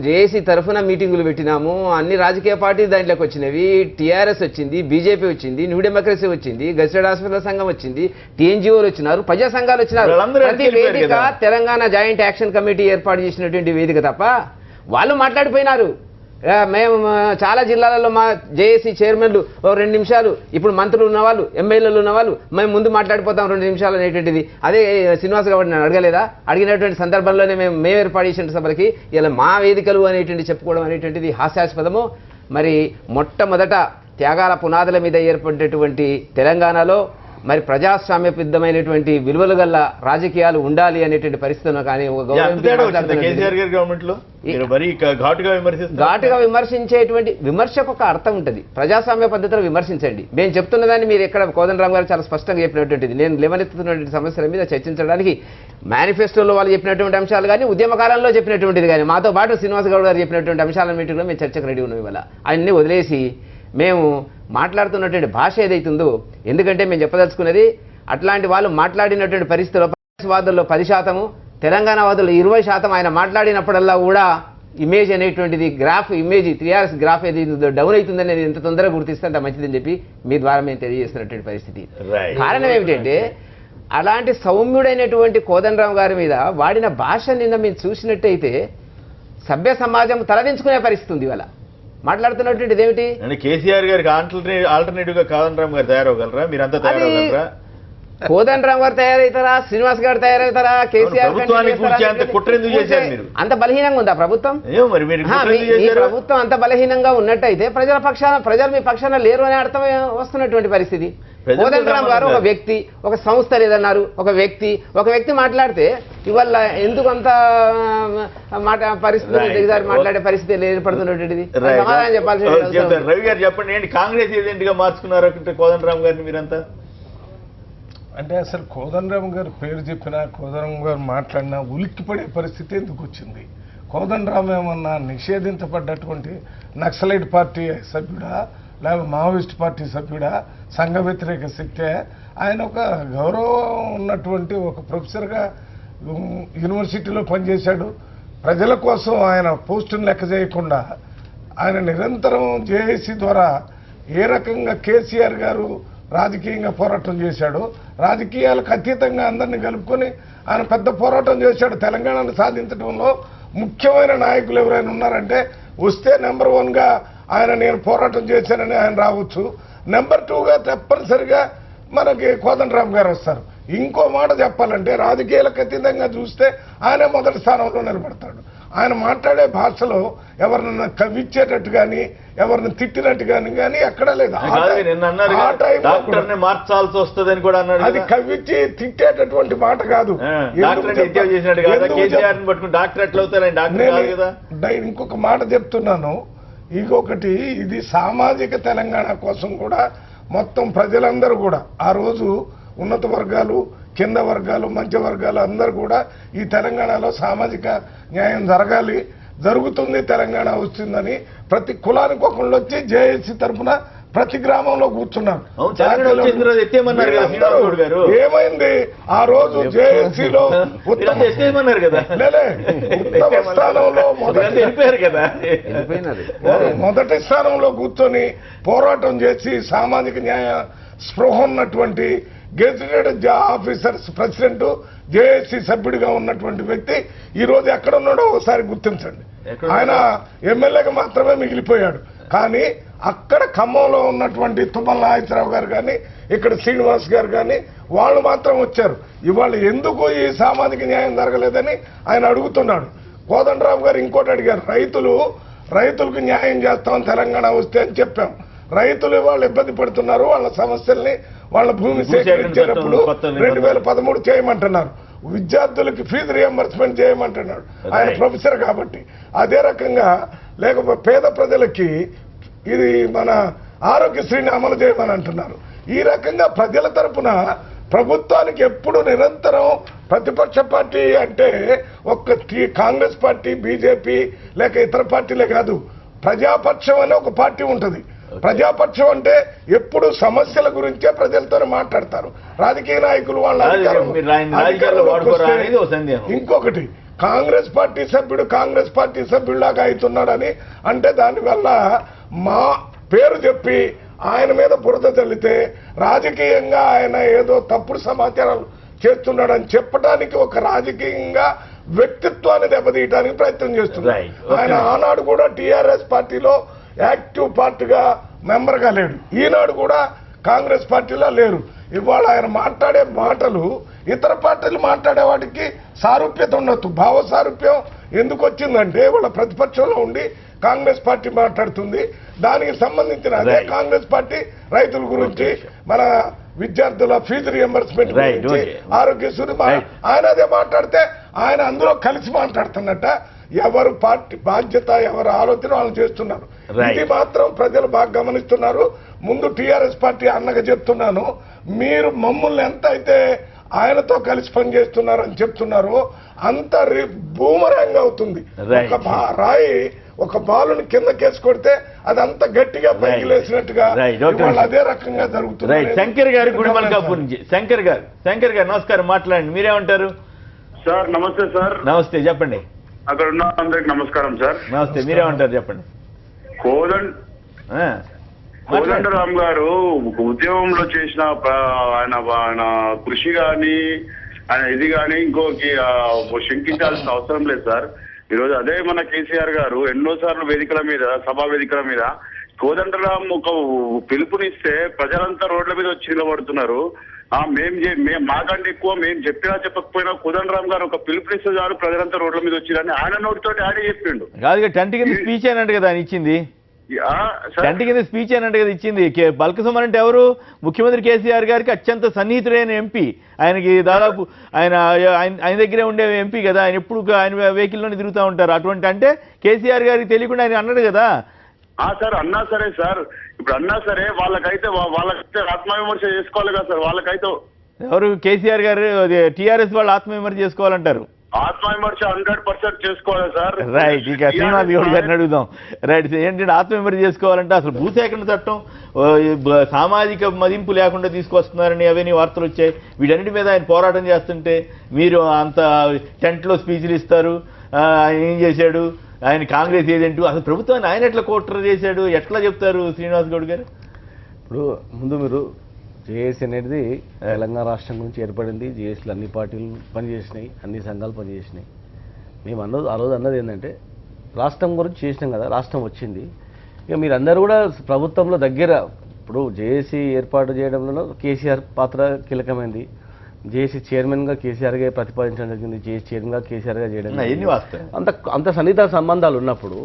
జేఏసీ తరఫున మీటింగులు పెట్టినాము, అన్ని రాజకీయ పార్టీలు దాంట్లోకి వచ్చినవి. టీఆర్ఎస్ వచ్చింది, బీజేపీ వచ్చింది, న్యూ డెమోక్రసీ వచ్చింది, గజిటెడ్ హాస్పిటల్ సంఘం వచ్చింది, టీఎన్జిఓలు వచ్చినారు, ప్రజా సంఘాలు వచ్చినారు. తెలంగాణ జాయింట్ యాక్షన్ కమిటీ ఏర్పాటు చేసినటువంటి వేదిక తప్ప వాళ్ళు మాట్లాడిపోయినారు. మేము చాలా జిల్లాలలో మా జేఏసీ చైర్మన్లు 2 నిమిషాలు, ఇప్పుడు మంత్రులు ఉన్నవాళ్ళు ఎమ్మెల్యేలు ఉన్నవాళ్ళు మేము ముందు మాట్లాడిపోతాం 2 నిమిషాలు అనేటువంటిది. అదే శ్రీనివాస్ గౌడ్ నేను అడగలేదా? అడిగినటువంటి సందర్భంలోనే మేము ఏర్పాటు చేసిన సభలకి ఇలా మా వేదికలు అనేటువంటి చెప్పుకోవడం అనేటువంటిది హాస్యాస్పదము. మరి మొట్టమొదట త్యాగాల పునాదుల మీద ఏర్పడినటువంటి తెలంగాణలో మరి ప్రజాస్వామ్యబద్ధమైనటువంటి విలువలు గల రాజకీయాలు ఉండాలి అనేటువంటి పరిస్థితుల్లో కానీ ఘాటుగా విమర్శించేటువంటి విమర్శకు ఒక అర్థం ఉంటుంది. ప్రజాస్వామ్య పద్ధతిలో విమర్శించండి. మేము చెప్తున్న దాన్ని మీరు ఎక్కడ కోదండరామ్ గారు చాలా స్పష్టంగా చెప్పినటువంటిది. నేను లేవనెత్తుతున్నటువంటి సమస్యల మీద చర్చించడానికి మేనిఫెస్టోలో వాళ్ళు చెప్పినటువంటి అంశాలు కానీ ఉద్యమకాలంలో చెప్పినటువంటిది కానీ మాతో పాటు శ్రీనివాస్ గౌడ్ గారు చెప్పినటువంటి అంశాలన్నింటిలో మేము చర్చకు రెడీ ఉన్నాం. ఇవాళ అన్నీ వదిలేసి మేము మాట్లాడుతున్నటువంటి భాష ఏదైతుందో, ఎందుకంటే మేము చెప్పదలుచుకున్నది అట్లాంటి వాళ్ళు మాట్లాడినటువంటి పరిస్థితుల్లో వాదుల్లో 10%, తెలంగాణ వాదుల్లో 20% ఆయన మాట్లాడినప్పుడల్లా కూడా ఇమేజ్ అనేటువంటిది గ్రాఫ్ ఇమేజ్ టీఆర్ఎస్ గ్రాఫ్ ఏదైతుందో డౌన్ అవుతుందని ఎంత తొందరగా గుర్తిస్తే అంత మంచిదని చెప్పి మీ ద్వారా మేము తెలియజేస్తున్నటువంటి పరిస్థితి. కారణం ఏమిటంటే అలాంటి సౌమ్యుడైనటువంటి కోదండరాం గారి మీద వాడిన భాష నిన్న మీరు చూసినట్టయితే సభ్య సమాజం తలదించుకునే పరిస్థితి ఉంది ఇవాళ మాట్లాడుతున్నటువంటి ఇదేమిటి అంటే కేసీఆర్ గారికి ఆల్టర్నేటివ్ గా కోదండరాం గారు తయారవగలరా? మీరంతా తయారవగలరా? కోదండరాం గారు తయారవుతారా, శ్రీనివాస్ గారు తయారవుతారా, కేసీఆర్ అంత బలహీనంగా ఉందా ప్రభుత్వం? ఈ ప్రభుత్వం అంత బలహీనంగా ఉన్నట్టయితే ప్రజలు మీ పక్షాన లేరు అనే అర్థం వస్తున్నటువంటి పరిస్థితి. కోదండరాం గారు ఒక వ్యక్తి, ఒక సంస్థ లేదన్నారు, ఒక వ్యక్తి మాట్లాడితే ఇవాళ ఎందుకు అంత పరిస్థితి దిగజారి మాట్లాడే పరిస్థితి ఏర్పడుతున్నటువంటిది సమాధానం చెప్పాల్సి. రవి గారు చెప్పండి, ఏంటి కాంగ్రెస్ ఏజెంట్ గా మార్చుకున్నారు కోదండరాం గారిని మీరంతా? అంటే అసలు కోదండరాం గారు పేరు చెప్పినా, కోదండరాం గారు మాట్లాడినా ఉలిక్కిపడే పరిస్థితి ఎందుకు వచ్చింది? కోదండరాం ఏమన్నా నిషేధించబడ్డటువంటి నక్సలైట్ పార్టీ సభ్యుడా, లేకపోతే మావోయిస్ట్ పార్టీ సభ్యుడా, సంఘ వ్యతిరేక శక్తే? ఆయన ఒక గౌరవం ఉన్నటువంటి ఒక ప్రొఫెసర్గా యూనివర్సిటీలో పనిచేశాడు. ప్రజల కోసం ఆయన పోస్టును లెక్క చేయకుండా ఆయన నిరంతరం జేఏసీ ద్వారా ఏ రకంగా కేసీఆర్ గారు రాజకీయంగా పోరాటం చేశాడు, రాజకీయాలకు అతీతంగా అందరినీ కలుపుకొని ఆయన పెద్ద పోరాటం చేశాడు. తెలంగాణను సాధించడంలో ముఖ్యమైన నాయకులు ఎవరైనా ఉన్నారంటే వస్తే నెంబర్ 1గా నేను పోరాటం చేశానని ఆయన రావచ్చు. నెంబర్ 2గా తప్పనిసరిగా మనకి కోదండరాం గారు వస్తారు. ఇంకో మాట చెప్పాలంటే రాజకీయాలకు అతీతంగా చూస్తే ఆయనే మొదటి స్థానంలో నిలబడతాడు. ఆయన మాట్లాడే భాషలో ఎవరినైనా కవిచ్చేటట్టు కానీ, ఎవరిని తిట్టినట్టు కానీ ఎక్కడా లేదు. మార్చాల్సి వస్తుందని కూడా అన్నాడు. అది కవిచ్చి తిట్టేటటువంటి మాట కాదు. ఇంకొక మాట చెప్తున్నాను, ఇంకొకటి ఇది సామాజిక తెలంగాణ కోసం కూడా మొత్తం ప్రజలందరూ కూడా ఆ రోజు ఉన్నత వర్గాలు, కింద వర్గాలు, మధ్య వర్గాలు అందరూ కూడా ఈ తెలంగాణలో సామాజిక న్యాయం జరుగుతుంది, తెలంగాణ వస్తుందని ప్రతి కులానికి ఒకళ్ళు వచ్చి జేఏసీ తరఫున ప్రతి గ్రామంలో కూర్చున్నారు. ఏమైంది ఆ రోజు జేఏసీలో ఉత్తమ స్థానంలో మొదటి స్థానంలో కూర్చొని పోరాటం చేసి సామాజిక న్యాయ స్పృహ ఉన్నటువంటి గెజిటెడ్ ఆఫీసర్స్ ప్రెసిడెంట్, జేఏసీ సభ్యుడిగా ఉన్నటువంటి వ్యక్తి ఈ రోజు ఎక్కడ ఉన్నాడో ఒకసారి గుర్తించండి. ఆయన ఎమ్మెల్యేగా మాత్రమే మిగిలిపోయాడు. కానీ అక్కడ ఖమ్మంలో ఉన్నటువంటి తుమ్మల నాగేశ్వరరావు గారు కానీ, ఇక్కడ శ్రీనివాస్ గారు కానీ వాళ్ళు మాత్రం వచ్చారు. ఇవాళ ఎందుకు ఈ సామాజిక న్యాయం జరగలేదని ఆయన అడుగుతున్నాడు. కోదండరాం గారు ఇంకోటి అడిగారు, రైతులకు న్యాయం చేస్తామని తెలంగాణ వస్తే అని చెప్పాం. రైతులు ఇవాళ ఇబ్బంది పడుతున్నారు, వాళ్ళ సమస్యల్ని, వాళ్ళ భూమి సేకరించేటప్పుడు 2013 చేయమంటున్నారు. విద్యార్థులకి ఫీజు రియంబర్స్మెంట్ చేయమంటున్నాడు ఆయన ప్రొఫెసర్ కాబట్టి. అదే రకంగా లేకపోతే పేద ప్రజలకి ఇది మన ఆరోగ్యశ్రీని అమలు చేయమని అంటున్నారు. ఈ రకంగా ప్రజల తరపున ప్రభుత్వానికి ఎప్పుడు నిరంతరం ప్రతిపక్ష పార్టీ అంటే ఒక్క కాంగ్రెస్ పార్టీ, బీజేపీ లేక ఇతర పార్టీలే కాదు, ప్రజాపక్షం అనే ఒక పార్టీ ఉంటుంది. ప్రజాపక్షం అంటే ఎప్పుడు సమస్యల గురించే ప్రజలతో మాట్లాడతారు. రాజకీయ నాయకులు వాళ్ళ ఇంకొకటి కాంగ్రెస్ పార్టీ సభ్యుడిలాగా అవుతున్నాడని అంటే దానివల్ల మా పేరు చెప్పి ఆయన మీద బురద చల్లితే రాజకీయంగా ఆయన ఏదో తప్పుడు సమాచారాలు చేస్తున్నాడని చెప్పడానికి ఒక రాజకీయంగా వ్యక్తిత్వాన్ని దెబ్బతీయడానికి ప్రయత్నం చేస్తున్నారు. ఆయన ఆనాడు కూడా టీఆర్ఎస్ పార్టీలో యాక్టివ్ పార్టీగా మెంబర్గా లేడు, ఈనాడు కూడా కాంగ్రెస్ పార్టీలో లేరు. ఇవాళ ఆయన మాట్లాడే మాటలు ఇతర పార్టీలు మాట్లాడే వాటికి సారూప్యత ఉండొచ్చు. భావ సారూప్యం ఎందుకు వచ్చిందంటే వాళ్ళ ప్రతిపక్షంలో ఉండి కాంగ్రెస్ పార్టీ మాట్లాడుతుంది, దానికి సంబంధించిన అదే కాంగ్రెస్ పార్టీ రైతుల గురించి, మన విద్యార్థుల ఫీజు రియంబర్స్మెంట్ గురించి, ఆరోగ్యశ్రీ ఆయన అదే మాట్లాడితే ఆయన అందులో కలిసి మాట్లాడుతున్నట్ట. ఎవరు పార్టీ బాధ్యత, ఎవరు ఆలోచన వాళ్ళు చేస్తున్నారు. ఇది మాత్రం ప్రజలు బాగా గమనిస్తున్నారు. ముందు టీఆర్ఎస్ పార్టీ అన్నగా చెప్తున్నాను, మీరు మమ్మల్ని ఎంత అయితే ఆయనతో కలిసి పనిచేస్తున్నారు అని చెప్తున్నారు అంత బూమరాంగ్ అవుతుంది. ఒక బాలుని కింద కేసు కొడితే అది అంత గట్టిగా పైకి లేసినట్టుగా అదే రకంగా జరుగుతుంది. శంకర్ గారు గుడిమల్కాపూర్ నుంచి. శంకర్ గారు నమస్కారం, మాట్లాడండి, మీరేమంటారు? సార్ నమస్తే. సార్ నమస్తే, చెప్పండి. అక్కడ ఉన్న అందరికి నమస్కారం సార్. నమస్తే, మీరేమంటారు చెప్పండి. కోదండరామ్ గారు ఉద్యమంలో చేసిన ఆయన కృషి గాని ఆయన ఇది కానీ ఇంకోకి శంకించాల్సిన అవసరం లేదు సార్. ఈరోజు అదే మన కేసీఆర్ గారు ఎన్నోసార్లు వేదికల మీద సభా వేదికల మీద కోదండరామ్ ఒక పిలుపునిస్తే ప్రజలంతా రోడ్ల మీద వచ్చి నిలబడుతున్నారు. మేము మాకంటే ఎక్కువ మేము చెప్పినా చెప్పకపోయినా కోదండరామ్ గారు ఒక పిలుపునిస్తే చాలు ప్రజలంతా రోడ్ల మీద వచ్చిరని ఆయన నోటితోటి ఆయన చెప్పిండు. కాదు టెంట్ కింద స్పీచ్ అయినట్టు కదా ఆయన ఇచ్చింది, టెంట్ కింద స్పీచ్ అయినట్టు కదా ఇచ్చింది. బల్క సుమన్ అంటే ఎవరు? ముఖ్యమంత్రి కేసీఆర్ గారికి అత్యంత సన్నిహితుడైన ఎంపీ. ఆయనకి దాదాపు ఆయన దగ్గరే ఉండే ఎంపీ కదా, ఆయన ఎప్పుడు ఆయన వెహికల్లోనే తిరుగుతూ ఉంటారు. అటువంటి అంటే కేసీఆర్ గారికి తెలియకుండా ఆయన అన్నాడు కదా. సార్ అన్నా సరే సార్, ఇప్పుడు అన్నా సరే వాళ్ళకైతే ఆత్మవిమర్శ చేసుకోవాలి కదా సార్. వాళ్ళకైతే ఎవరు? కేసీఆర్ గారు టీఆర్ఎస్ వాళ్ళు ఆత్మవిమర్శ చేసుకోవాలంటారు. ఆత్మవిమర్శ 100% చేసుకోవాలి సార్. రైట్. ఇక శ్రీనివాస్ గౌడ్ గారిని అడుగుదాం. రైట్, ఏంటంటే ఆత్మవిమర్శ చేసుకోవాలంటే అసలు భూసేకరణ చట్టం సామాజిక మదింపు లేకుండా తీసుకొస్తున్నారని అవన్నీ వార్తలు వచ్చాయి. వీటన్నిటి మీద ఆయన పోరాటం చేస్తుంటే మీరు అంత టెంట్లో స్పీచ్లు ఇస్తారు. ఆయన ఏం చేశాడు, ఆయన కాంగ్రెస్ ఏజెంటు, అసలు ప్రభుత్వాన్ని ఆయన ఎట్లా కుట్ర చేశాడు, ఎట్లా చెప్తారు శ్రీనివాస్ గౌడ్ గారు? ఇప్పుడు ముందు మీరు జేఏసీ అనేది తెలంగాణ రాష్ట్రం గురించి ఏర్పడింది. జేఏసీలు అన్ని పార్టీలు పనిచేసినాయి, అన్ని సంఘాలు పనిచేసినాయి. మేము ఆ రోజు అన్నది ఏంటంటే రాష్ట్రం గురించి చేసినాం కదా, రాష్ట్రం వచ్చింది. ఇక మీరందరూ కూడా ప్రభుత్వంలో దగ్గర ఇప్పుడు జేఏసీ ఏర్పాటు చేయడంలో కేసీఆర్ పాత్ర కీలకమైంది. జేఏసీ చైర్మన్గా కేసీఆర్గా ప్రతిపాదించడం జరిగింది, జేఏసీ చైర్మన్గా కేసీఆర్గా చేయడం. అంత సన్నిహిత సంబంధాలు ఉన్నప్పుడు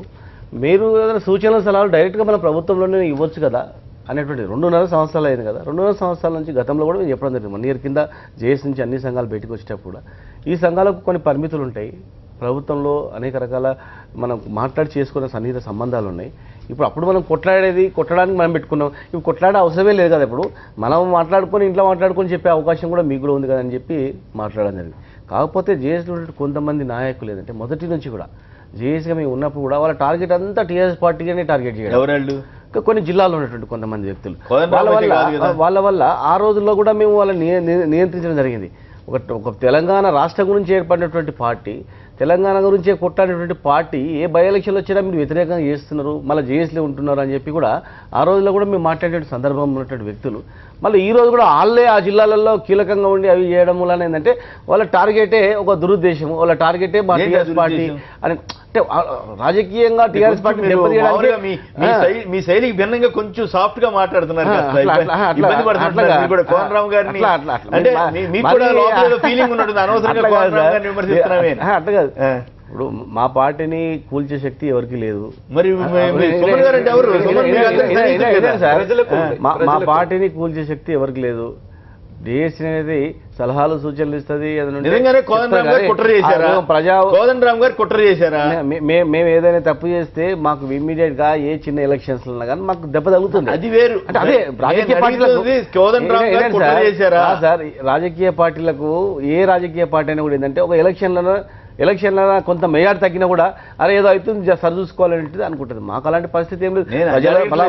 మీరు ఏదైనా సూచనలు సలహాలు డైరెక్ట్గా మన ప్రభుత్వంలోనే ఇవ్వచ్చు కదా అనేటువంటి 2.5 సంవత్సరాలు అయింది కదా. 2.5 సంవత్సరాల నుంచి గతంలో కూడా చెప్పడం జరిగింది. 1 ఇయర్ కింద జేఏసీ నుంచి అన్ని సంఘాలు బయటకు వచ్చేటప్పుడు కూడా ఈ సంఘాలకు కొన్ని పరిమితులు ఉంటాయి. ప్రభుత్వంలో అనేక రకాల మనం మాట్లాడి చేసుకునే సన్నిహిత సంబంధాలు ఉన్నాయి. అప్పుడు మనం కొట్టడానికి మనం పెట్టుకున్నాం. ఇప్పుడు కొట్లాడే అవసరమే లేదు కదా. ఇప్పుడు మనం మాట్లాడుకొని ఇంట్లో మాట్లాడుకొని చెప్పే అవకాశం కూడా మీకు కూడా ఉంది కదా అని చెప్పి మాట్లాడడం జరిగింది. కాకపోతే జేఏసీలో కొంతమంది నాయకులు ఏదంటే మొదటి నుంచి కూడా జేఏసీగా మేము ఉన్నప్పుడు కూడా వాళ్ళ టార్గెట్ అంతా టీఆర్ఎస్ పార్టీగానే టార్గెట్ చేయడం. ఎవరు? కొన్ని జిల్లాల్లో ఉన్నటువంటి కొంతమంది వ్యక్తులు వాళ్ళ వల్ల ఆ రోజుల్లో కూడా మేము వాళ్ళని నియంత్రించడం జరిగింది. ఒక తెలంగాణ రాష్ట్రం గురించి ఏర్పడినటువంటి పార్టీ, తెలంగాణ గురించే కొట్టాడినటువంటి పార్టీ ఏ బై ఎలక్షన్లు వచ్చినా మీరు వ్యతిరేకంగా చేస్తున్నారు, మళ్ళీ జేఏసీలో ఉంటున్నారు అని చెప్పి కూడా ఆ రోజుల్లో కూడా మేము మాట్లాడే సందర్భం ఉన్నటువంటి వ్యక్తులు మళ్ళీ ఈ రోజు కూడా వాళ్ళే ఆ జిల్లాలలో కీలకంగా ఉండి అవి చేయడం వల్ల ఏంటంటే వాళ్ళ టార్గెటే ఒక దురుద్దేశం, వాళ్ళ టార్గెటే మా టీఆర్ఎస్ పార్టీ అని. అంటే రాజకీయంగా టీఆర్ఎస్ పార్టీ మీ శైలికి భిన్నంగా కొంచెం సాఫ్ట్ గా మాట్లాడుతున్నారు. అట్లా కాదు. ఇప్పుడు మా పార్టీని కూల్చే శక్తి ఎవరికి లేదు. మరి మా పార్టీని కూల్చే శక్తి ఎవరికి లేదు. జేఏసీ అనేది సలహాలు సూచనలు ఇస్తుంది. మేము ఏదైనా తప్పు చేస్తే మాకు ఇమ్మీడియట్ గా ఏ చిన్న ఎలక్షన్స్ ఉన్నా కానీ మాకు దెబ్బ తగ్గుతుంది. అది వేరు. అంటే అదే రాజకీయ పార్టీలకు సార్, రాజకీయ పార్టీలకు ఏ రాజకీయ పార్టీ అయినా కూడా ఏంటంటే ఒక ఎలక్షన్ల కొంత మెజార్టీ తగ్గినా కూడా అరే ఏదో అవుతుంది సరి చూసుకోవాలంటే అనుకుంటుంది. మాకు అలాంటి పరిస్థితి ఏం లేదు.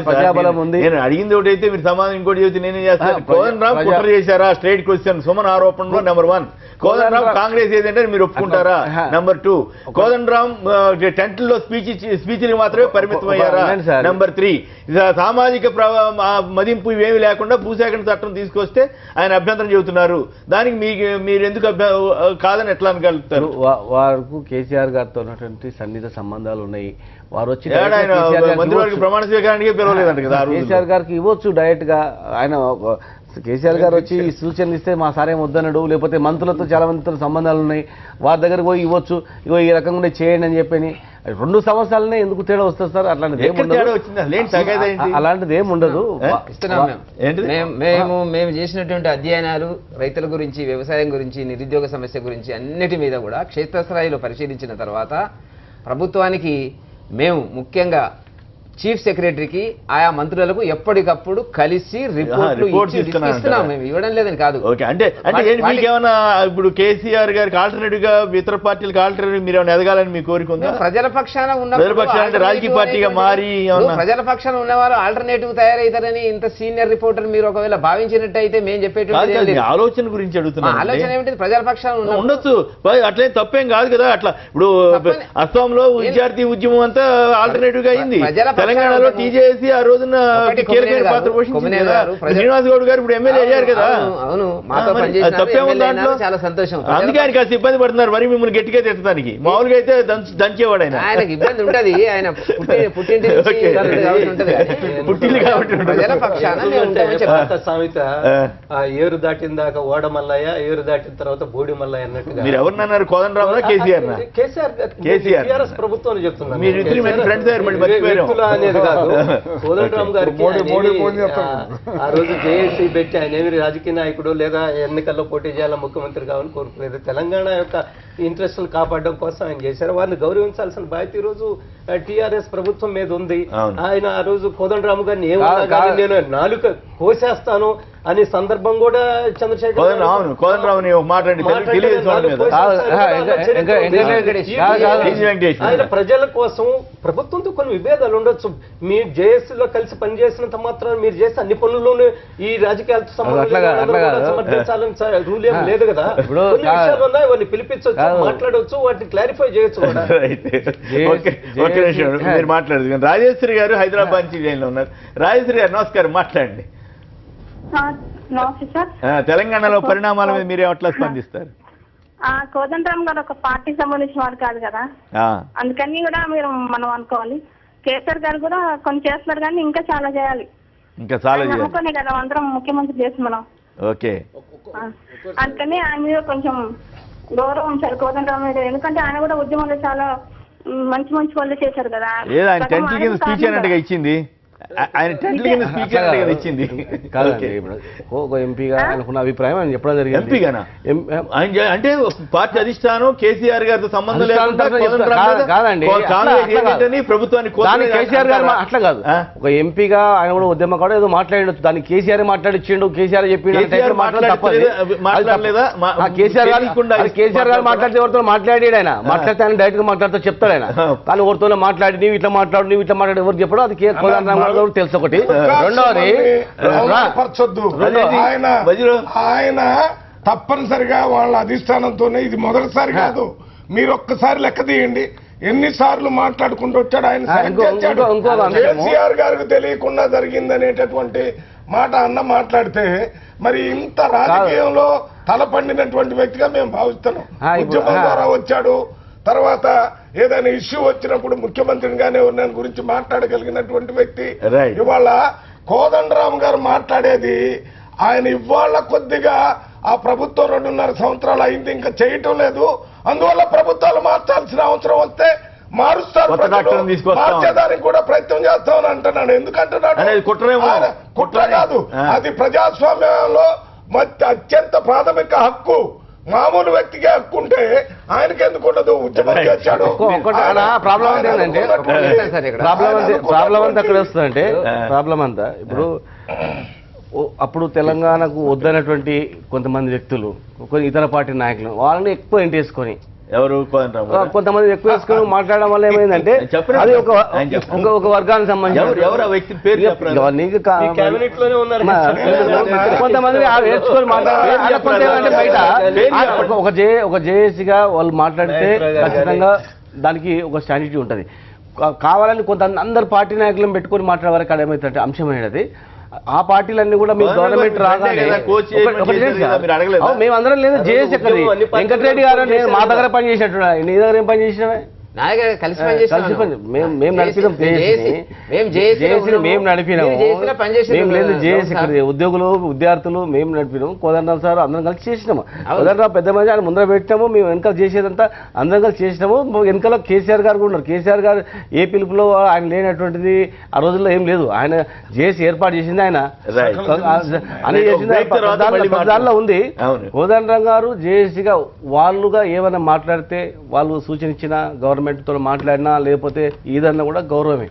ప్రజాబలం ఉంది. నేను అడిగింది ఒకటి అయితే మీరు సమాధానం ఇంకోటి చెబితే నేనే చేస్తాను. కోదండరామ్ కుట్ర చేశారా? Straight question. సుమన్ ఆరోపణలో నెంబర్ 1. కోదండరామ్ కాంగ్రెస్ ఏదంటే మీరు ఒప్పుకుంటారా? నెంబర్ 2, కోదండరామ్ టెంట్లో స్పీచ్లు మాత్రమే పరిమితం అయ్యారా? నెంబర్ 3, సామాజిక మదింపు ఇవేమి లేకుండా భూసేకరణ చట్టం తీసుకొస్తే ఆయన అభ్యంతరం చెబుతున్నారు. దానికి మీరు ఎందుకు కాదని ఎట్లా అనగలుగుతారు? వారికి కేసీఆర్ గారితో ఉన్నటువంటి సన్నిహిత సంబంధాలు ఉన్నాయి. వారు వచ్చి ప్రమాణ స్వీకారానికి పిలవలేదంట కదా. కేసీఆర్ గారికి ఇవ్వచ్చు డైరెక్ట్ గా. ఆయన కేసీఆర్ గారు వచ్చి సూచనలు ఇస్తే మా సారేం వద్దనడు, లేకపోతే మంత్రులతో చాలా మందితో సంబంధాలు ఉన్నాయి, వారి దగ్గరకు పోయి ఇవ్వచ్చు, ఇగో ఈ రకంగా చేయండి అని చెప్పని. 2 సంవత్సరాలనే ఎందుకు తేడా వస్తుంది సార్? అలాంటిది ఏం ఉండదు. మేము చేసినటువంటి అధ్యయనాలు రైతుల గురించి, వ్యవసాయం గురించి, నిరుద్యోగ సమస్య గురించి అన్నిటి మీద కూడా క్షేత్రస్థాయిలో పరిశీలించిన తర్వాత ప్రభుత్వానికి మేము ముఖ్యంగా చీఫ్ సెక్రటరీకి ఆయా మంత్రులకు ఎప్పటికప్పుడు కలిసి రిపోర్ట్లు ఇస్తున్నాం. మేము ఇవ్వడం లేదని కాదు. అంటే మీకేమన్నా ఇప్పుడు కేసీఆర్ గారికి ఆల్టర్నేటివ్ గా ఇతర పార్టీలకు ఆల్టర్నేటివ్ మీరు ఏమైనా ఎదగాలని మీ కోరిక ఉందా? ప్రజల పక్షాన ఉన్న రాజకీయ పార్టీగా మారి ప్రజల పక్షాన ఉన్నవారు ఆల్టర్నేటివ్ తయారవుతారని ఇంత సీనియర్ రిపోర్టర్ మీరు ఒకవేళ భావించినట్టయితే మేము చెప్పేటువంటి ఆలోచన గురించి అడుగుతున్నాం. ఆలోచన ఏమిటి? ప్రజల పక్షాన ఉండొచ్చు, అట్లే తప్పేం కాదు కదా. అట్లా ఇప్పుడు అస్సాంలో విద్యార్థి ఉద్యమం అంతా ఆల్టర్నేటివ్ గా అయింది. తెలంగాణలో టీజేఏసీ ఆ రోజున కీలకమైన పాత్ర పోషించింది కదా. శ్రీనివాస్ గౌడ్ గారు ఇప్పుడు ఎమ్మెల్యే అయ్యారు కదా. అవును, మాతో తప్పేముంది దాంట్లో? చాలా సంతోషం. అందుకే ఆయన కాస్త ఇబ్బంది పడుతున్నారు మరి మిమ్మల్ని గట్టిగా తిట్టడానికి. మామూలుగా అయితే దంచేవాడు ఆయన. ఆయనకి ఇబ్బంది ఉంటది, ఆయన పుట్టింటి పుట్టిల్లు కాబట్టి ప్రజల పక్షాన మేము ఉంటామని చెప్పారు. సామెత ఏరు దాటిన దాకా ఓడ మల్లయ్య, ఏరు దాటిన తర్వాత బోడి మల్లయ్య అన్నట్టుగా. మీరు ఎవరినన్నారు? కోదండరావు కేసీఆర్ కేసీఆర్ ప్రభుత్వం చెప్తున్నాను అనేది కాదు. కోదండరామ్ గారికి ఆ రోజు జేఏసీ పెట్టి ఆయన ఏమి రాజకీయ నాయకుడు లేదా ఎన్నికల్లో పోటీ చేయాలని ముఖ్యమంత్రి కావాలని కోరుకునేది. తెలంగాణ యొక్క ఇంట్రెస్ట్ను కాపాడడం కోసం ఆయన చేశారు. వారిని గౌరవించాల్సిన బాధ్యత ఈ రోజు టీఆర్ఎస్ ప్రభుత్వం మీద ఉంది. ఆయన ఆ రోజు కోదండరామ్ గారిని ఏమన్నా నేను నాలుక కోసేస్తాను అనే సందర్భం కూడా చంద్రశేఖర్ ఆయన ప్రజల కోసం ప్రభుత్వంతో కొన్ని విభేదాలు ఉండొచ్చు. మీరు జేఏసీలో కలిసి పనిచేసినంత మాత్రం మీరు చేసే అన్ని పనుల్లోనూ ఈ రాజకీయాలతో సమర్థించాలని రూల్ ఏం లేదు కదా. కొన్ని విషయాలు ఉన్నాయి, వాటిని పిలిపించవచ్చు, మాట్లాడవచ్చు, వాటిని క్లారిఫై చేయొచ్చు కూడా. మీరు మాట్లాడదు. రాజేశ్వరి గారు హైదరాబాద్ నుంచి లైన్లో ఉన్నారు. రాజేశ్వరి గారు నమస్కారం, మాట్లాడండి. తెలంగాణలో పరిణామాల మీద మీరే అట్లా స్పందిస్తారు? కోదండరామ్ గారు ఒక పార్టీకి సంబంధించిన వారు కాదు కదా, అందుకని కూడా మీరు మనం అనుకోవాలి. కేసీఆర్ గారు కూడా కొన్ని చేస్తున్నారు కానీ ఇంకా చాలా చేయాలి. ఇంకా చాలా అనుకోనే కదా అందరం ముఖ్యమంత్రి చేసి మనం. ఓకే, అందుకని ఆయన మీద కొంచెం గౌరవం ఉంచాలి కోదండరామ్ మీద. ఎందుకంటే ఆయన కూడా ఉద్యమంలో చాలా మంచి మంచి పనులు చేశారు కదా. ఆయన టెంట్ల కింద స్పీచ్ అన్నట్టుగా ఇచ్చింది. ఆయన టెంట్ల కింద స్పీచ్ అన్నట్టుగా ఇచ్చింది కాదండి. ఒక ఎంపీగా అనుకున్న అభిప్రాయం ఆయన చెప్పడం జరిగింది. ఎంపీగానా? అంటే పార్టీ అధిష్టానం కేసీఆర్ గారితో సంబంధం లేకుండా ప్రభుత్వాన్ని కేసీఆర్ గారు అట్లా కాదు. ఒక ఎంపీగా ఆయన కూడా ఉద్యమం కూడా ఏదో మాట్లాడచ్చు. దాన్ని కేసీఆర్ మాట్లాడిచ్చిండు, కేసీఆర్ చెప్పిండు. కేసీఆర్ గారు మాట్లాడితే ఎవరితో మాట్లాడాడు ఆయన. మాట్లాడితే ఆయన డైరెక్ట్ గా మాట్లాడుతూ చెప్తాడు ఆయన. కానీ ఎవరితో మాట్లాడి నీవు ఇట్లా మాట్లాడు, నీవు ఇట్లా మాట్లాడు ఎవరు చెప్పడం అది కోదండరామ్ తెలుసు. ఒకటి. రెండోది ఆయన తప్పనిసరిగా వాళ్ళ అధిష్టానంతోనే ఇది మొదటిసారి కాదు. మీరు ఒక్కసారి లెక్క తీయండి ఎన్నిసార్లు మాట్లాడుకుంటూ వచ్చాడు ఆయన. కేసీఆర్ గారికి తెలియకుండా జరిగిందనేటటువంటి మాట అన్న మాట్లాడితే మరి ఇంత రాజకీయంలో తలపండినటువంటి వ్యక్తిగా మేము భావిస్తున్నాం. ఉద్యమం ద్వారా వచ్చాడు, తర్వాత ఏదైనా ఇష్యూ వచ్చినప్పుడు ముఖ్యమంత్రిగానే ఉన్న గురించి మాట్లాడగలిగినటువంటి వ్యక్తి. ఇవాళ కోదండరామ్ గారు మాట్లాడేది ఆయన ఇవాళ కొద్దిగా ఆ ప్రభుత్వం 2.5 సంవత్సరాలు అయింది, ఇంకా చేయటం లేదు. అందువల్ల ప్రభుత్వాలు మార్చాల్సిన అవసరం వస్తే మారుస్తారు, మార్చేదానికి కూడా ప్రయత్నం చేస్తామని అంటున్నాడు. ఎందుకంటున్నాడు? కుట్ర కాదు, అది ప్రజాస్వామ్యంలో అత్యంత ప్రాథమిక హక్కు. మామూలు వ్యక్తికి హక్కు ఉంటే ఆయనకి ఎందుకు ఉండదు? ఉద్యమం చేశాడు. ప్రాబ్లం అంతా అక్కడ వస్తుందంటే ప్రాబ్లం అంతా ఇప్పుడు అప్పుడు తెలంగాణకు వద్దనటువంటి కొంతమంది వ్యక్తులు, కొన్ని ఇతర పార్టీ నాయకులు వాళ్ళని ఎక్కువ ఎంటేసుకొని ఎవరు కొంతమంది ఎక్కువ వేసుకొని మాట్లాడడం వల్ల ఏమైందంటే అది ఒక వర్గానికి సంబంధించి కొంతమంది వేసుకొని మాట్లాడాలంటే బయట ఒక జేఏసీగా వాళ్ళు మాట్లాడితే ఖచ్చితంగా దానికి ఒక స్టాండర్డ్ ఉంటుంది. కావాలని కొంత అందరు పార్టీ నాయకులను పెట్టుకొని మాట్లాడే వరకు ఏమైతే అంశం అనేది ఆ పార్టీలన్నీ కూడా మీ గవర్నమెంట్ రాగానే మేమందరం లేదు జేఏసీ ఎక్కడి వెంకటరెడ్డి గారు నేను మా దగ్గర పని చేసినట్టు నీ దగ్గర ఏం పని చేసినవే కలిసి మేము లేదు జేఏసీ ఉద్యోగులు విద్యార్థులు మేము నడిపినాము. కోదండరామ్ సార్ అందరం కలిసి చేసినాము. కోదండరామ్ పెద్ద మంది ఆయన ముందర పెట్టాము, మేము వెనకాల చేసేదంతా అందరం కలిసి చేసినాము. వెనకాల కేసీఆర్ గారు కూడా ఉన్నారు. కేసీఆర్ గారు ఏ పిలుపులో ఆయన లేనటువంటిది ఆ రోజుల్లో ఏం లేదు. ఆయన జేఏసీ ఏర్పాటు చేసింది ఆయన అని చేసింది దానిలో ఉంది. కోదండరామ్ గారు జేఏసీగా వాళ్ళుగా ఏమైనా మాట్లాడితే వాళ్ళు సూచన ఇచ్చిన గవర్నమెంట్ తో మాట్లాడినా లేకపోతే ఏదన్నా కూడా గౌరవమే,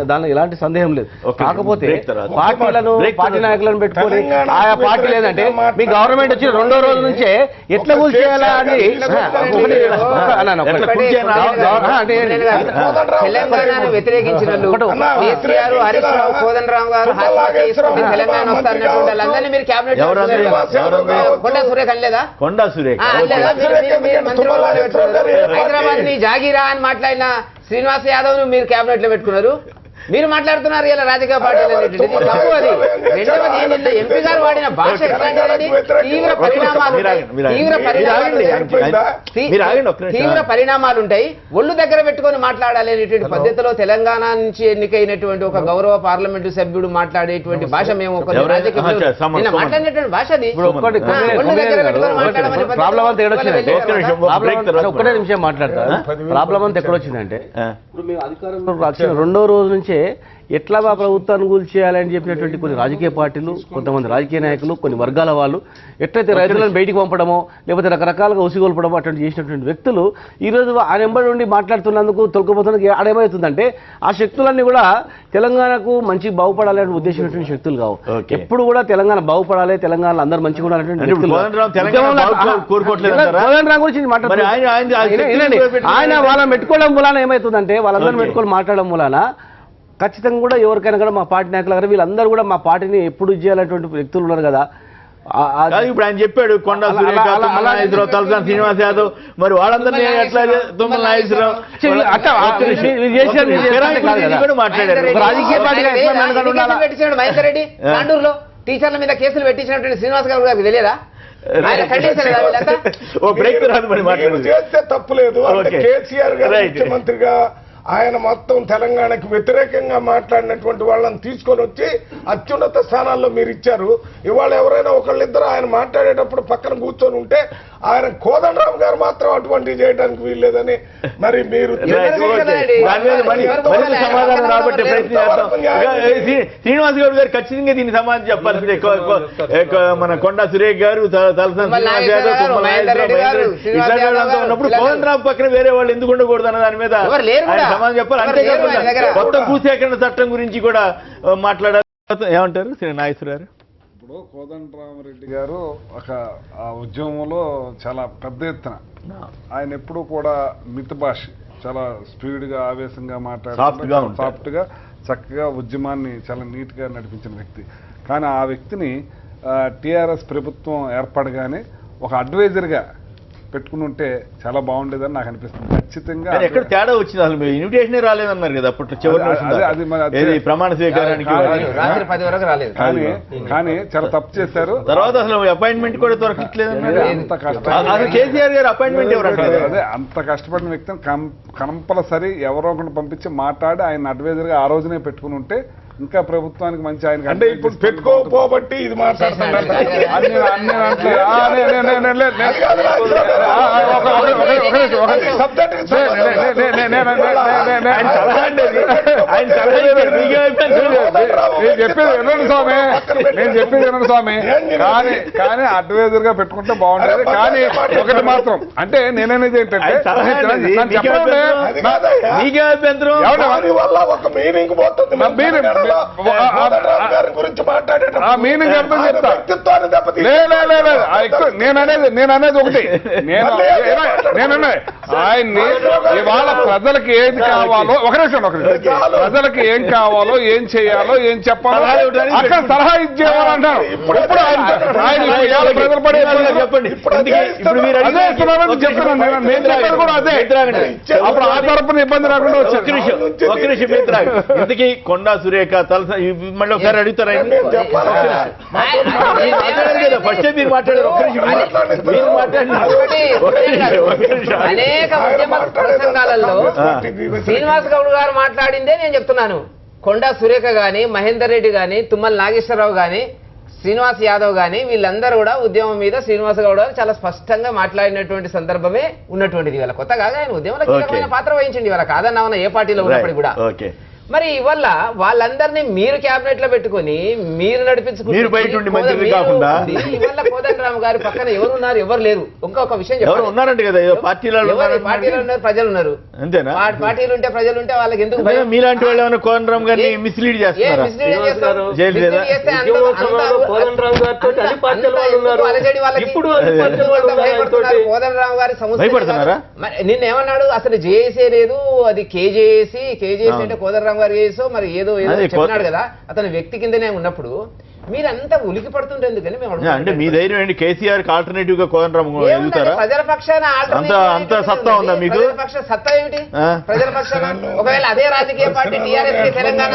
దానిలో ఎలాంటి సందేహం లేదు. కాకపోతే పార్టీ నాయకులను పెట్టుకొని ఆయా పార్టీ లేదంటే మీ గవర్నమెంట్ వచ్చిన 2వ రోజు నుంచే ఎట్లా కూల్ చేయాలా అని తెలంగాణను వ్యతిరేకించిన కేసీఆర్, హరీష్ రావు, కోదండరామ్ గారు తెలంగాణ వస్తారన్నటువంటి వాళ్ళందరినీ మీరు క్యాబినెట్ కొండా సురేఖ అనలేదా? హైదరాబాద్ ని జాగీరా అని మాట్లాడిన శ్రీనివాస్ యాదవ్ ను మీరు క్యాబినెట్ లో పెట్టుకున్నారు. మీరు మాట్లాడుతున్నారు ఇలా రాజకీయ పార్టీలు అనేటువంటిది తప్పు. అది రెండవది నిన్న ఎంపీ గారు వాడిన భాష ఎట్లాంటిది? తీవ్ర పరిణామాలు ఉంటాయి, ఒళ్ళు దగ్గర పెట్టుకొని మాట్లాడాలి అనేటువంటి పద్ధతిలో తెలంగాణ నుంచి ఎన్నికైనటువంటి ఒక గౌరవ పార్లమెంటు సభ్యుడు మాట్లాడేటువంటి భాష మేము మాట్లాడినటువంటి భాష అది. ఒక్కటే నిమిషం మాట్లాడతారు. ప్రాబ్లం అంతా ఎక్కడొచ్చిందంటే ఇప్పుడు మేము అధికారంలో రెండో రోజు నుంచే ఎట్లా మా ప్రభుత్వాన్ని కూల్చేయాలని చెప్పినటువంటి కొన్ని రాజకీయ పార్టీలు, కొంతమంది రాజకీయ నాయకులు, కొన్ని వర్గాల వాళ్ళు ఎట్లయితే రైతులను బయటికి పంపడమో లేకపోతే రకరకాలుగా ఉసిగొల్పడమో అటువంటి చేసినటువంటి వ్యక్తులు ఈరోజు ఆ నెంబర్ నుండి మాట్లాడుతున్నందుకు తొలకపోతున్నందుకు ఆడేమవుతుందంటే ఆ శక్తులన్నీ కూడా తెలంగాణకు మంచి బాగుపడాలని ఉద్దేశించినటువంటి శక్తులు కావు. ఎప్పుడు కూడా తెలంగాణ బాగుపడాలి, తెలంగాణలో అందరూ మంచిగా ఉండాలనేటువంటి వ్యక్తులు. గురించి మాట్లాడుతున్నారు ఆయన వాళ్ళని పెట్టుకోవడం మూలాన ఏమవుతుందంటే వాళ్ళందరూ పెట్టుకొని మాట్లాడడం మూలాన ఖచ్చితంగా కూడా ఎవరికైనా కూడా మా పార్టీ నాయకులు గారు వీళ్ళందరూ కూడా మా పార్టీని ఎప్పుడు చేయాలనేటువంటి వ్యక్తులు ఉన్నారు కదా. ఇప్పుడు ఆయన చెప్పాడు కొండా నాగేశ్వరరావు, తలసాని శ్రీనివాస్ యాదవ్, మరి వాళ్ళందరినీ ఎట్లా తుమ్మల నాగేశ్వరరావు మాట్లాడారు. రాజకీయ పార్టీ మహేందర్ రెడ్డి తాండూరులో టీచర్ల మీద కేసులు పెట్టించినటువంటి శ్రీనివాస్ గారు గారికి తెలియదా? చేస్తే తప్పులేదు. కేసీఆర్ గారు ముఖ్యమంత్రిగా ఆయన మొత్తం తెలంగాణకు వ్యతిరేకంగా మాట్లాడినటువంటి వాళ్ళని తీసుకొని వచ్చి అత్యున్నత స్థానాల్లో మీరు ఇచ్చారు. ఇవాళ ఎవరైనా ఒకళ్ళిద్దరు ఆయన మాట్లాడేటప్పుడు పక్కన కూర్చొని ఉంటే ఆయన కోదండరామ్ గారు మాత్రం అటువంటివి చేయడానికి వీల్లేదని మరి మీరు సమాధానం రాబట్టే ప్రయత్నం చేస్తాం. శ్రీనివాస్ గౌడ్ గారు ఖచ్చితంగా దీనికి సమాధానం చెప్పాల్సిందే. మన కొండా సురేష్ గారు, తలసాని శ్రీనివాస్ యాదవ్, తుమ్మల నాగేశ్వరరావు ఉన్నప్పుడు కోదండరామ్ పక్కన వేరే వాళ్ళు ఎందుకు ఉండకూడదు అన్న దాని మీద సమాధానం చెప్పాలి. అంతేకాకుండా కొత్త భూసేకరణ చట్టం గురించి కూడా మాట్లాడాలి. ఏమంటారు నాగేశ్వర గారు? ఇప్పుడు కోదండరామరెడ్డి గారు ఒక ఉద్యమంలో చాలా పెద్ద ఎత్తున ఆయన ఎప్పుడు కూడా మిత్ భాష చాలా స్పీడ్గా ఆవేశంగా మాట్లాడారు, సాఫ్ట్గా చక్కగా ఉద్యమాన్ని చాలా నీట్గా నడిపించిన వ్యక్తి. కానీ ఆ వ్యక్తిని టీఆర్ఎస్ ప్రభుత్వం ఏర్పడగానే ఒక అడ్వైజర్గా పెట్టుకుని ఉంటే చాలా బాగుండేదని నాకు అనిపిస్తుంది. ఖచ్చితంగా ఎక్కడ తేడా వచ్చింది? అసలు మీరు ఇన్విటేషన్ రాలేదన్నారు కదా అప్పట్లో, చివరి ప్రమాణ స్వీకారానికి కానీ చాలా తప్పు చేశారు. తర్వాత అసలు అపాయింట్మెంట్ కూడా దొరకట్లేదు. కేసీఆర్ గారు అపాయింట్మెంట్ ఎవరు? అదే అంత కష్టపడిన వ్యక్తిని కంపల్సరీ ఎవరో ఒకటి పంపించి మాట్లాడి ఆయన అడ్వైజర్ గా ఆ రోజునే పెట్టుకుని ఉంటే ఇంకా ప్రభుత్వానికి మంచి ఆయన అంటే ఇప్పుడు పెట్టుకోబట్టి ఇది మాట్లాడుతున్నారు. చెప్పేది వినండి స్వామి. కానీ అడ్వైజర్ గా పెట్టుకుంటే బాగుండేది. కానీ ఒకటి మాత్రం అంటే నేననేది ఏంటంటే మీనింగ్ అర్థం చెప్తా. నేననేది ఒకటి, ఆయన్ని ఇవాళ ప్రజలకు ఏది కావాలో ఒక నిమిషం ప్రజలకు ఏం కావాలో ఏం చేయాలో ఏం చెప్పాలో అక్కడ సలహా ఇచ్చేవారు అంటారు. ఇప్పుడు ఆయన ప్రజలు పడే చెప్పండి చెప్తున్నాను నేను చెప్పాను కూడా అదే. అప్పుడు ఆ తరపున ఇబ్బంది రాకుండా వచ్చారు. కొండా సురేఖ తలసా మళ్ళీ ఒకసారి అడుగుతారా? ఫస్ట్ మీరు మాట్లాడారు. అనేక ఉద్యమ ప్రసంగాలలో శ్రీనివాస్ గౌడ్ గారు మాట్లాడిందే నేను చెప్తున్నాను. కొండా సురేఖ గాని, మహేందర్ రెడ్డి గాని, తుమ్మల నాగేశ్వరరావు గాని, శ్రీనివాస్ యాదవ్ గాని వీళ్ళందరూ కూడా ఉద్యమం మీద శ్రీనివాస్ గౌడ్ గారు చాలా స్పష్టంగా మాట్లాడినటువంటి సందర్భమే ఉన్నటువంటిది. ఇవాళ కొత్తగా ఆయన ఉద్యమంలో కీలకమైన పాత్ర వహించండి. ఇవాళ కాదన్నా ఏ పార్టీలో ఉన్నప్పటికీ కూడా. మరి ఇవల్ల వాళ్ళందరినీ మీరు క్యాబినెట్ లో పెట్టుకుని మీరు నడిపించుకుంటే ఇవల్ల కోదండరామ్ గారి పక్కన ఎవరున్నారు? ఎవరు లేరు. ఇంకొక విషయం చెప్పారు, ఉన్నారంటే కదా పార్టీలో ఉన్నారు, ప్రజలు ఉన్నారు. పార్టీలు ఉంటే ప్రజలు ఉంటే వాళ్ళకి ఎందుకు? మీలాంటి వాళ్ళు ఏమైనా కోదండరామ్ గారిని మిస్లీడ్ చేస్తారు. కోదండరామ్ గారి సమస్య నిన్నేమన్నాడు? అసలు జేఏసీ లేదు, అది కేజేఏసీ అంటే కోదండరామ్ గారు చేసో మరి ఏదో చెప్పినాడు కదా. అతను వ్యక్తి కిందనే ఉన్నప్పుడు మీరంతా ఉలికి పడుతుంటే ఎందుకని మేము అంటే మీ ధైర్యం ఏంటి కేసీఆర్ కి ఆల్టర్నేటివ్ గా కోదండరాం ఎదుగుతారా? ప్రజల పక్షాన అంత సత్తా ఉందా మీకు? ప్రజల పక్ష సత్తా ఏమిటి? ప్రజల పక్షాన ఒకవేళ అదే రాజకీయ పార్టీ టీఆర్ఎస్ కి తెలంగాణ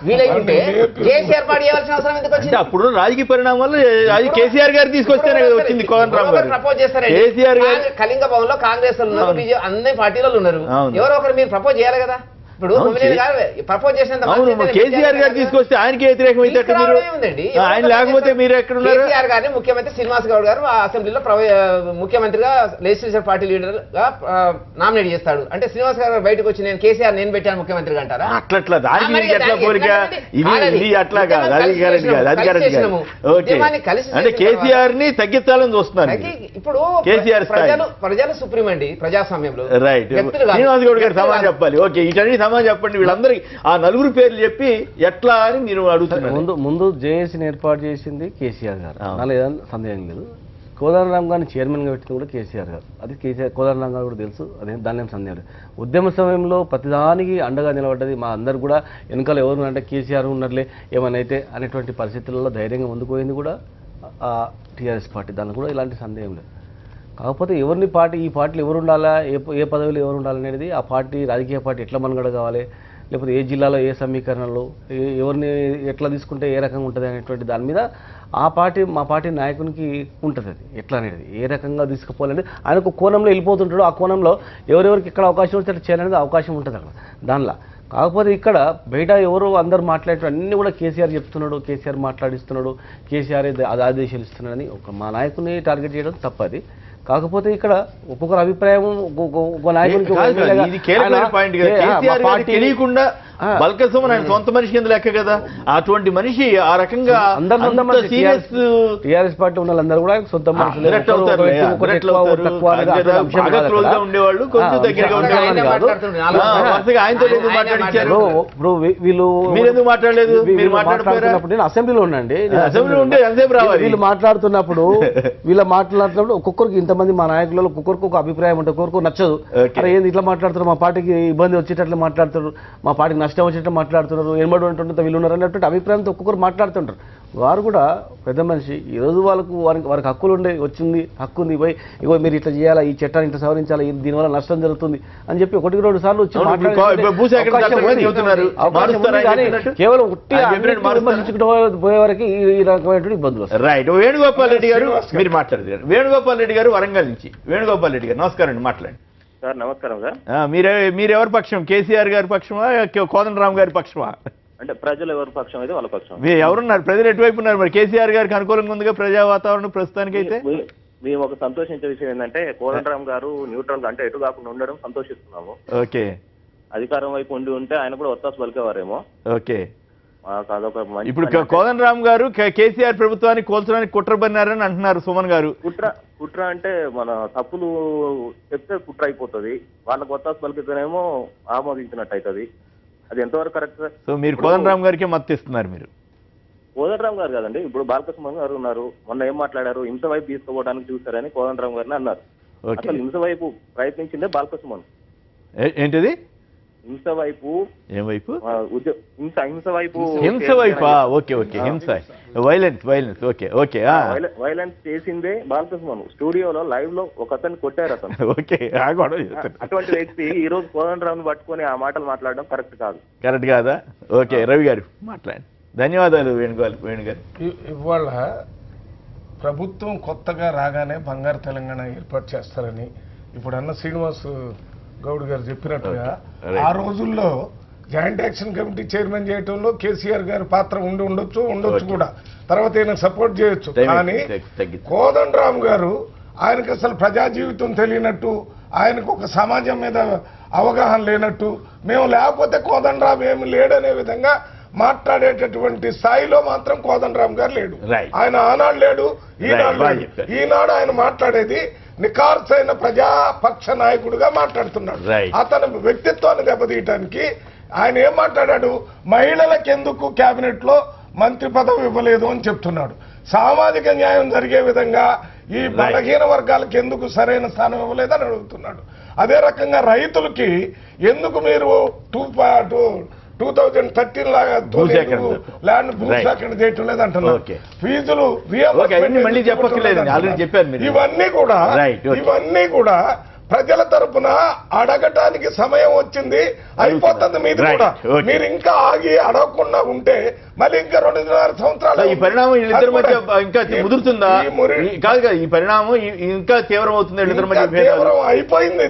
వీలైతే కేసీఆర్ పార్టీ చేయవలసిన అవసరం ఎందుకు వచ్చింది? అప్పుడు రాజకీయ పరిణామాలు అది కేసీఆర్ గారు తీసుకొస్తేనే వచ్చింది కోదండరాం గారు. ప్రపోజ్ చేస్తారండి. కేసీఆర్ గారు కళింగ భవన్ లో కాంగ్రెస్ ఉన్నారు, అన్ని పార్టీలలో ఉన్నారు, ఎవరో ఒకరు మీరు ప్రపోజ్ చేయాలి కదా. ఇప్పుడు ప్రపోజ్ చేసినంత కేసీఆర్ గారు తీసుకొస్తే ఆయనకి వ్యతిరేకం అయితే ఆయన లేకపోతే మీరు ఎక్కడ ఉన్నారు? కేసీఆర్ గారిని ముఖ్యమంత్రి శ్రీనివాస్ గౌడ్ గారు అసెంబ్లీలో ముఖ్యమంత్రిగా లెజిస్లేచర్ పార్టీ లీడర్ గా నామినేట్ చేస్తాడు అంటే శ్రీనివాస్ గారు బయటకు వచ్చి నేను కేసీఆర్ నేను పెట్టాను ముఖ్యమంత్రిగా అంటారా? అట్లా దానికి ఎట్లా కోరిక ఇది అట్లా కాదు, అది కరెక్ట్ కాదు, అది కరెక్ట్ కాదు. ఓకే అంటే కేసీఆర్ ని తగ్గించాలని చూస్తున్నారు ఇప్పుడు. కేసీఆర్ ప్రజలు సుప్రీం అండి ప్రజాస్వామ్యంలో. రైట్, శ్రీనివాస్ గౌడ్ గారు సమాధానం చెప్పాలి. ఓకే ఇటన్నీ సమాధానం చెప్పండి. వీళ్ళందరికీ ఆ నలుగురు పేర్లు చెప్పి ఎట్లా అని మీరు అడుగుతున్నారు. ముందు జేఏసీని ఏర్పాటు చేసింది కేసీఆర్ గారు, దానిలో ఏదైనా సందేహం లేదు. కోదండరాం గారిని చైర్మన్గా పెట్టింది కూడా కేసీఆర్ గారు, అది కోదండరాం గారు కూడా తెలుసు, అదే దాని ఏం సందేహం లేదు. ఉద్యమ సమయంలో ప్రతిదానికి అండగా నిలబడ్డది మా అందరు కూడా. వెనకాల ఎవరు అంటే కేసీఆర్ ఉన్నట్లే ఏమైనా అయితే అనేటువంటి పరిస్థితులలో ధైర్యంగా ముందుకుపోయింది కూడా టీఆర్ఎస్ పార్టీ, దానిలో కూడా ఇలాంటి సందేహం లేదు. కాకపోతే ఎవరిని పార్టీ ఈ పార్టీలు ఎవరు ఉండాలా, ఏ పదవిలో ఎవరు ఉండాలనేది ఆ పార్టీ రాజకీయ పార్టీ ఎట్లా మనుగడ కావాలి, లేకపోతే ఏ జిల్లాలో ఏ సమీకరణలో ఎవరిని ఎట్లా తీసుకుంటే ఏ రకంగా ఉంటుంది అనేటువంటి దాని మీద మా పార్టీ నాయకునికి ఉంటుంది. అది ఎట్లా అనేది ఏ రకంగా తీసుకుపోవాలంటే ఆయనకు కోణంలో వెళ్ళిపోతుంటాడు, ఆ కోణంలో ఎవరెవరికి ఎక్కడ అవకాశం వస్తే చేయాలనేది అవకాశం ఉంటుంది అక్కడ దానిలో. కాకపోతే ఇక్కడ బయట ఎవరు అందరు మాట్లాడేటప్పుడు అన్నీ కూడా కేసీఆర్ చెప్తున్నాడు, కేసీఆర్ మాట్లాడిస్తున్నాడు, కేసీఆర్ ఆదేశాలు ఇస్తున్నాడని మా నాయకుని టార్గెట్ చేయడం తప్పది. కాకపోతే ఇక్కడ ఒక్కొక్కరు అభిప్రాయం ఒక నాయకునికి తెలియకుండా బల్కసం ఆయన సొంత మనిషి కింద లెక్క కదా. అటువంటి మనిషి ఆ రకంగా టీఆర్ఎస్ పార్టీ ఉన్న వాళ్ళందరూ కూడా సొంత మనుషులు ఉండేవాళ్ళు, కొంచెం దగ్గరగా ఉండేవాళ్ళు. ఆయనతో మాట్లాడించారు, వీళ్ళు మీరెందుకు మాట్లాడలేదు? మీరు మాట్లాడుతున్నప్పుడు నేను అసెంబ్లీలో ఉండండి, అసెంబ్లీలో ఉంటే ఎంతసేపు రావాలి. వీళ్ళు మాట్లాడుతున్నప్పుడు ఒక్కొక్కరికి ఇంతమంది మా నాయకులలో ఒక్కొక్కరికి ఒక అభిప్రాయం ఉంటుంది, ఒక్కొక్కరు నచ్చదు. అరే ఏంది ఇట్లా మాట్లాడుతున్నారు, మా పార్టీకి ఇబ్బంది వచ్చేటట్లు మాట్లాడుతున్నారు, మా పార్టీకి నష్టం వచ్చేటట్టు మాట్లాడుతున్నారు, ఏర్పడి ఉంటుంటే వీళ్ళు ఉన్నారు అన్నటువంటి అభిప్రాయంతో ఒక్కొక్కరు మాట్లాడుతుంటారు. వారు కూడా పెద్ద మనిషి, ఈరోజు వారికి హక్కులు వచ్చింది, హక్కు ఉంది, పోయి ఇగో మీరు ఇట్లా చేయాలా, ఈ చట్టాన్ని ఇట్లా సవరించాలా, దీనివల్ల నష్టం జరుగుతుంది అని చెప్పి 1-2 సార్లు వచ్చి కేవలం పోయే వరకు ఈ రకమైనటువంటి ఇబ్బందులు వస్తాయి. రైట్. వేణుగోపాల్ రెడ్డి గారు మీరు మాట్లాడారు. వేణుగోపాల్ రెడ్డి గారు వరంగల్ నుంచి. వేణుగోపాల్ రెడ్డి గారు నమస్కారం అండి, మాట్లాడండి సార్. నమస్కారం సార్. మీరెవరి పక్షం, కేసీఆర్ గారి పక్షమా కోదండరాం గారి పక్షమా? అంటే ప్రజలు ఎవరి పక్షం అయితే వాళ్ళ పక్షం. ఎవరున్నారు ప్రజలు ఎటువైపు ఉన్నారు? మరి కేసీఆర్ గారికి అనుకూలంగా ఉందిగా ప్రజా వాతావరణం ప్రస్తుతానికి అయితే. మేము ఒక సంతోషించే విషయం ఏంటంటే కోదండరాం గారు న్యూట్రల్ గా అంటే ఎటు కాకుండా ఉండడం సంతోషిస్తున్నాము. ఓకే. అధికారం వైపు ఉంటే ఆయన కూడా ఒత్తాసు పలికేవారేమో. ఓకే. ఇప్పుడు కోదండరాం గారు కేసీఆర్ ప్రభుత్వాన్ని కోల్చడానికి కుట్ర పన్నారని అంటున్నారు సుమన్ గారు. కుట్ర అంటే మన తప్పులు చెప్తే కుట్ర అయిపోతుంది, వాళ్ళకి ఒత్తాసు పలికితేనేమో ఆమోదించినట్టు అవుతుంది. అది ఎంతవరకు కరెక్ట్? సో మీరు కోదండరాం గారికి మద్దతు ఇస్తున్నారు? మీరు కోదండరాం గారు కాదండి, ఇప్పుడు బాలకృష్ణ గారు ఉన్నారు, మొన్న ఏం మాట్లాడారు, హింస వైపు తీసుకోవడానికి చూశారని కోదండరాం గారిని అన్నారు. అసలు హింస వైపు ప్రయత్నించిందే బాలకృష్ణ. ఏంటిది హింస వైపు? ఏం వైపు? హింస వైపు. హింస వైపా? ఓకే ఓకే, హింస, వైలెన్స్. Okay okay. వైలెన్స్ చేసిందే బాలకృష్ణ. స్టూడియోలో లైవ్ లో ఒక అతన్ని కొట్టారు అతను. ఓకే. అటువంటి వ్యక్తి ఈ రోజు కోదండరాం పట్టుకొని ఆ మాటలు మాట్లాడడం కరెక్ట్ కాదు. కరెక్ట్ కాదా? ఓకే రవి గారు మాట్లాడండి. ధన్యవాదాలు వేణు గారు. ఇవాళ ప్రభుత్వం కొత్తగా రాగానే బంగారు తెలంగాణ ఏర్పాటు చేస్తారని ఇప్పుడు అన్న శ్రీనివాస్ గౌడ్ గారు చెప్పినట్టుగా ఆ రోజుల్లో జాయింట్ యాక్షన్ కమిటీ చైర్మన్ చేయటంలో కేసీఆర్ గారి పాత్ర ఉండొచ్చు కూడా, తర్వాత ఈయన సపోర్ట్ చేయొచ్చు. కానీ కోదండరాం గారు ఆయనకు అసలు ప్రజా జీవితం తెలియనట్టు, ఆయనకు ఒక సమాజం మీద అవగాహన లేనట్టు, మేము లేకపోతే కోదండరాం ఏమి లేడనే విధంగా మాట్లాడేటటువంటి స్థాయిలో మాత్రం కోదండరాం గారు లేడు. ఆయన ఆనాడు లేడు, ఈనాడు ఆయన మాట్లాడేది నిఖార్సైన ప్రజాపక్ష నాయకుడిగా మాట్లాడుతున్నాడు. అతని వ్యక్తిత్వాన్ని దెబ్బతీయటానికి ఆయన ఏం మాట్లాడాడు, మహిళలకు ఎందుకు కేబినెట్ లో మంత్రి పదవి ఇవ్వలేదు అని చెప్తున్నాడు. సామాజిక న్యాయం జరిగే విధంగా ఈ బలహీన వర్గాలకు ఎందుకు సరైన స్థానం ఇవ్వలేదని అడుగుతున్నాడు. అదే రకంగా రైతులకి ఎందుకు మీరు 2013 లాగా ల్యాండ్ భూసేకరణ చేయటం లేదు అంటున్నారు. ఫీజులు మళ్ళీ చెప్పక్కర్లేదండి, ఆల్రెడీ చెప్పారు మీరు. ఇవన్నీ కూడా ప్రజల తరపున అడగటానికి సమయం వచ్చింది, అయిపోతుంది మీది కూడా. మీరు ఇంకా ఆగి అడగకుండా ఉంటే మళ్ళీ ఇంకా 2.5 సంవత్సరాలు ఈ పరిణామం వీళ్ళిద్దరి మధ్య ఇంకా ముదురుతుందా? కాదు కాదు, ఈ పరిణామం ఇంకా తీవ్రం అవుతుంది వీళ్ళిద్దరి మధ్య. అయిపోయింది,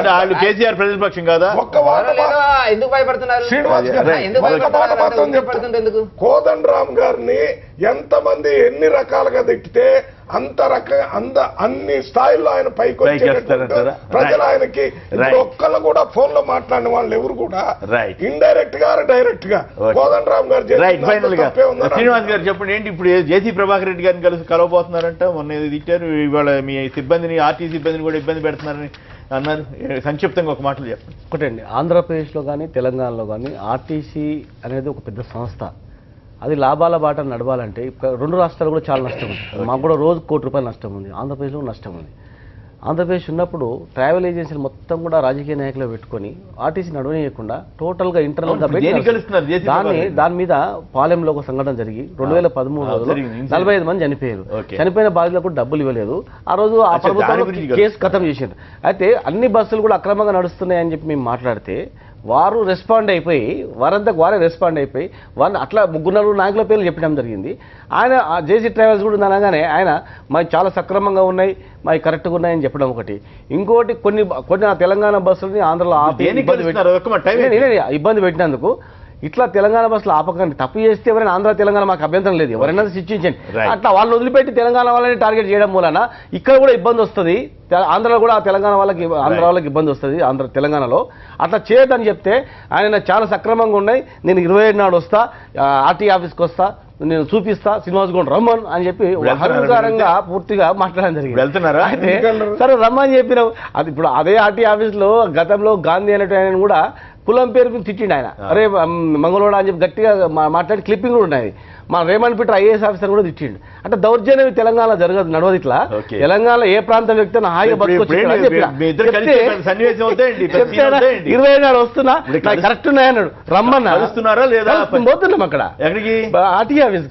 వాళ్ళు కేసీఆర్ ప్రతిపక్షం కాదా? ఎందుకు భయపడుతున్నారు? కోదండరామ్ గారిని ఎంతమంది ఎన్ని రకాలుగా తిట్టితే అన్ని స్థాయిల్లో ఆయన పైకి వచ్చేటట్టు ప్రజలు ఆయనకి ఒక్కళ్ళు కూడా ఫోన్ లో మాట్లాడిన వాళ్ళు ఎవరు కూడా ఇండైరెక్ట్ గా డైరెక్ట్ గా కోదండరామ్ గారు. శ్రీనివాస్ గారు చెప్పండి, ఏంటి ఇప్పుడు జేసీ ప్రభాకర్ రెడ్డి గారిని కలవబోతున్నారంట? మొన్న తిట్టారు, ఇవాళ మీ సిబ్బందిని, ఆర్టీ సిబ్బందిని కూడా ఇబ్బంది పెడుతున్నారని అన్నారు. సంక్షిప్తంగా ఒక మాటలు చెప్పండి. ఒకటండి, ఆంధ్రప్రదేశ్లో కానీ తెలంగాణలో కానీ ఆర్టీసీ అనేది ఒక పెద్ద సంస్థ. అది లాభాల బాట నడవాలంటే 2 రాష్ట్రాలు కూడా చాలా నష్టం ఉంది. మాకు కూడా రోజు ₹1 కోటి నష్టం ఉంది, ఆంధ్రప్రదేశ్లో నష్టం ఉంది. ఆంధ్రప్రదేశ్ ఉన్నప్పుడు ట్రావెల్ ఏజెన్సీలు మొత్తం కూడా రాజకీయ నాయకులు పెట్టుకొని ఆర్టీసీ నడవనీయకుండా టోటల్గా ఇంటర్నల్గా దాని మీద పాలెంలో ఒక సంఘటన జరిగి 2013లో 45 మంది చనిపోయారు. చనిపోయిన బాధితులకు కూడా డబ్బులు ఇవ్వలేదు. ఆ రోజు ఆ ప్రభుత్వం కేసు ఖతం చేసింది. అయితే అన్ని బస్సులు కూడా అక్రమంగా నడుస్తున్నాయని చెప్పి మేము మాట్లాడితే వారు రెస్పాండ్ అయిపోయి, వారంతకు వారే రెస్పాండ్ అయిపోయి వాళ్ళు అట్లా 3-4 నాయకుల పేర్లు చెప్పడం జరిగింది. ఆయన జేసీ ట్రావెల్స్ కూడా అనగానే ఆయన మావి చాలా సక్రమంగా ఉన్నాయి, మావి కరెక్ట్గా ఉన్నాయని చెప్పడం ఒకటి. ఇంకోటి కొన్ని తెలంగాణ బస్సులని ఆంధ్రలో ఇబ్బంది పెట్టినందుకు ఇట్లా తెలంగాణ బస్సులు ఆపకండి. తప్పు చేస్తే ఎవరైనా ఆంధ్ర తెలంగాణ మాకు అభ్యంతరం లేదు, ఎవరైనా శిక్షించండి. అట్లా వాళ్ళు వదిలిపెట్టి తెలంగాణ వాళ్ళని టార్గెట్ చేయడం మూలన ఇక్కడ కూడా ఇబ్బంది వస్తుంది. ఆంధ్రలో కూడా తెలంగాణ వాళ్ళకి, ఆంధ్ర వాళ్ళకి ఇబ్బంది వస్తుంది తెలంగాణలో. అట్లా చేయొద్దని చెప్తే ఆయన చాలా సక్రమంగా ఉన్నాయి, నేను 27 నాడు వస్తా, ఆర్టీ ఆఫీస్కి వస్తా, నేను చూపిస్తా, శ్రీనివాస్ గౌడ్ రమ్మన్ అని చెప్పి అహంకారంగా పూర్తిగా మాట్లాడడం జరిగింది. సరే రమ్మని చెప్పినావు. అది ఇప్పుడు అదే ఆర్టీ ఆఫీస్లో గతంలో గాంధీ అనేటువంటి ఆయన కూడా కులం పేరు తిట్టిండు ఆయన. అరే మంగళవాడ అని చెప్పి గట్టిగా మాట్లాడి క్లిప్పింగ్ కూడా ఉన్నాయి. మా రేమండ్ పీటర్ ఐఏఎస్ ఆఫీసర్ కూడా తిట్టిండు. అంటే దౌర్జన్యం తెలంగాణ జరగదు, నడవదు. ఇట్లా తెలంగాణలో ఏ ప్రాంత వ్యక్తి హాయిగా బతుకొచ్చి 27 నాడు వస్తున్నా, కరెక్ట్ ఉన్నాయన్నాడు, రమ్మన్నా పోతున్నాం అక్కడ ఆర్టీ ఆఫీస్.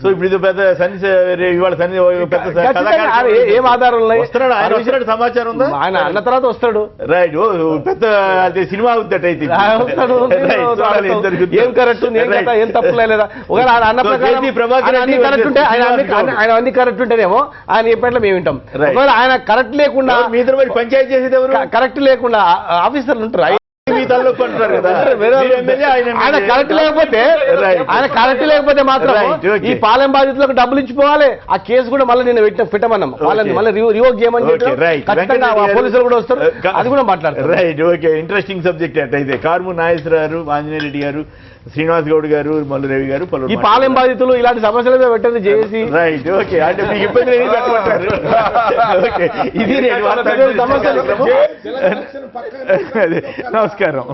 ఏం ఆధారం ఉన్నాయి? సమాచారం ఉందా? ఆయన అన్న తర్వాత వస్తాడు. రైట్, పెద్ద సినిమా ఏం కరెక్ట్ ఏం తప్పు లేదా? ఒకవేళ అన్న ప్రకారం ఆయన అన్ని కరెక్ట్ ఉంటేనేమో ఆయన చెప్పేట్లా మేము వింటాం. ఒకవేళ ఆయన కరెక్ట్ లేకుండా పంచాయతీ చేసేది ఎవరు? కరెక్ట్ లేకుండా ఆఫీసర్లు ఉంటారు. ఆయన కరెక్ట్ లేకపోతే మాత్రం ఈ పాలెం బాధితులకు డబ్బులు ఇచ్చిపోవాలి. ఆ కేసు కూడా మళ్ళీ నేను పెట్టమన్నాం, వాళ్ళని మళ్ళీ రివోక్ చేయమని ఖచ్చితంగా పోలీసులు కూడా వస్తారు, అది కూడా మాట్లాడతారు. Right, okay, interesting subject. అయితే కార్మూర్ నాగేశ్వరరావు, ఆంజనేయ రెడ్డి గారు, శ్రీనివాస్ గౌడ్ గారు, మల్లురవి గారు, ఈ పాలెం బాధితులు ఇలాంటి సమస్యల మీద పెట్టండి చేసి. రైట్, ఓకే, అంటే మీకు ఇబ్బంది ఇది సమస్యలు. నమస్కారం.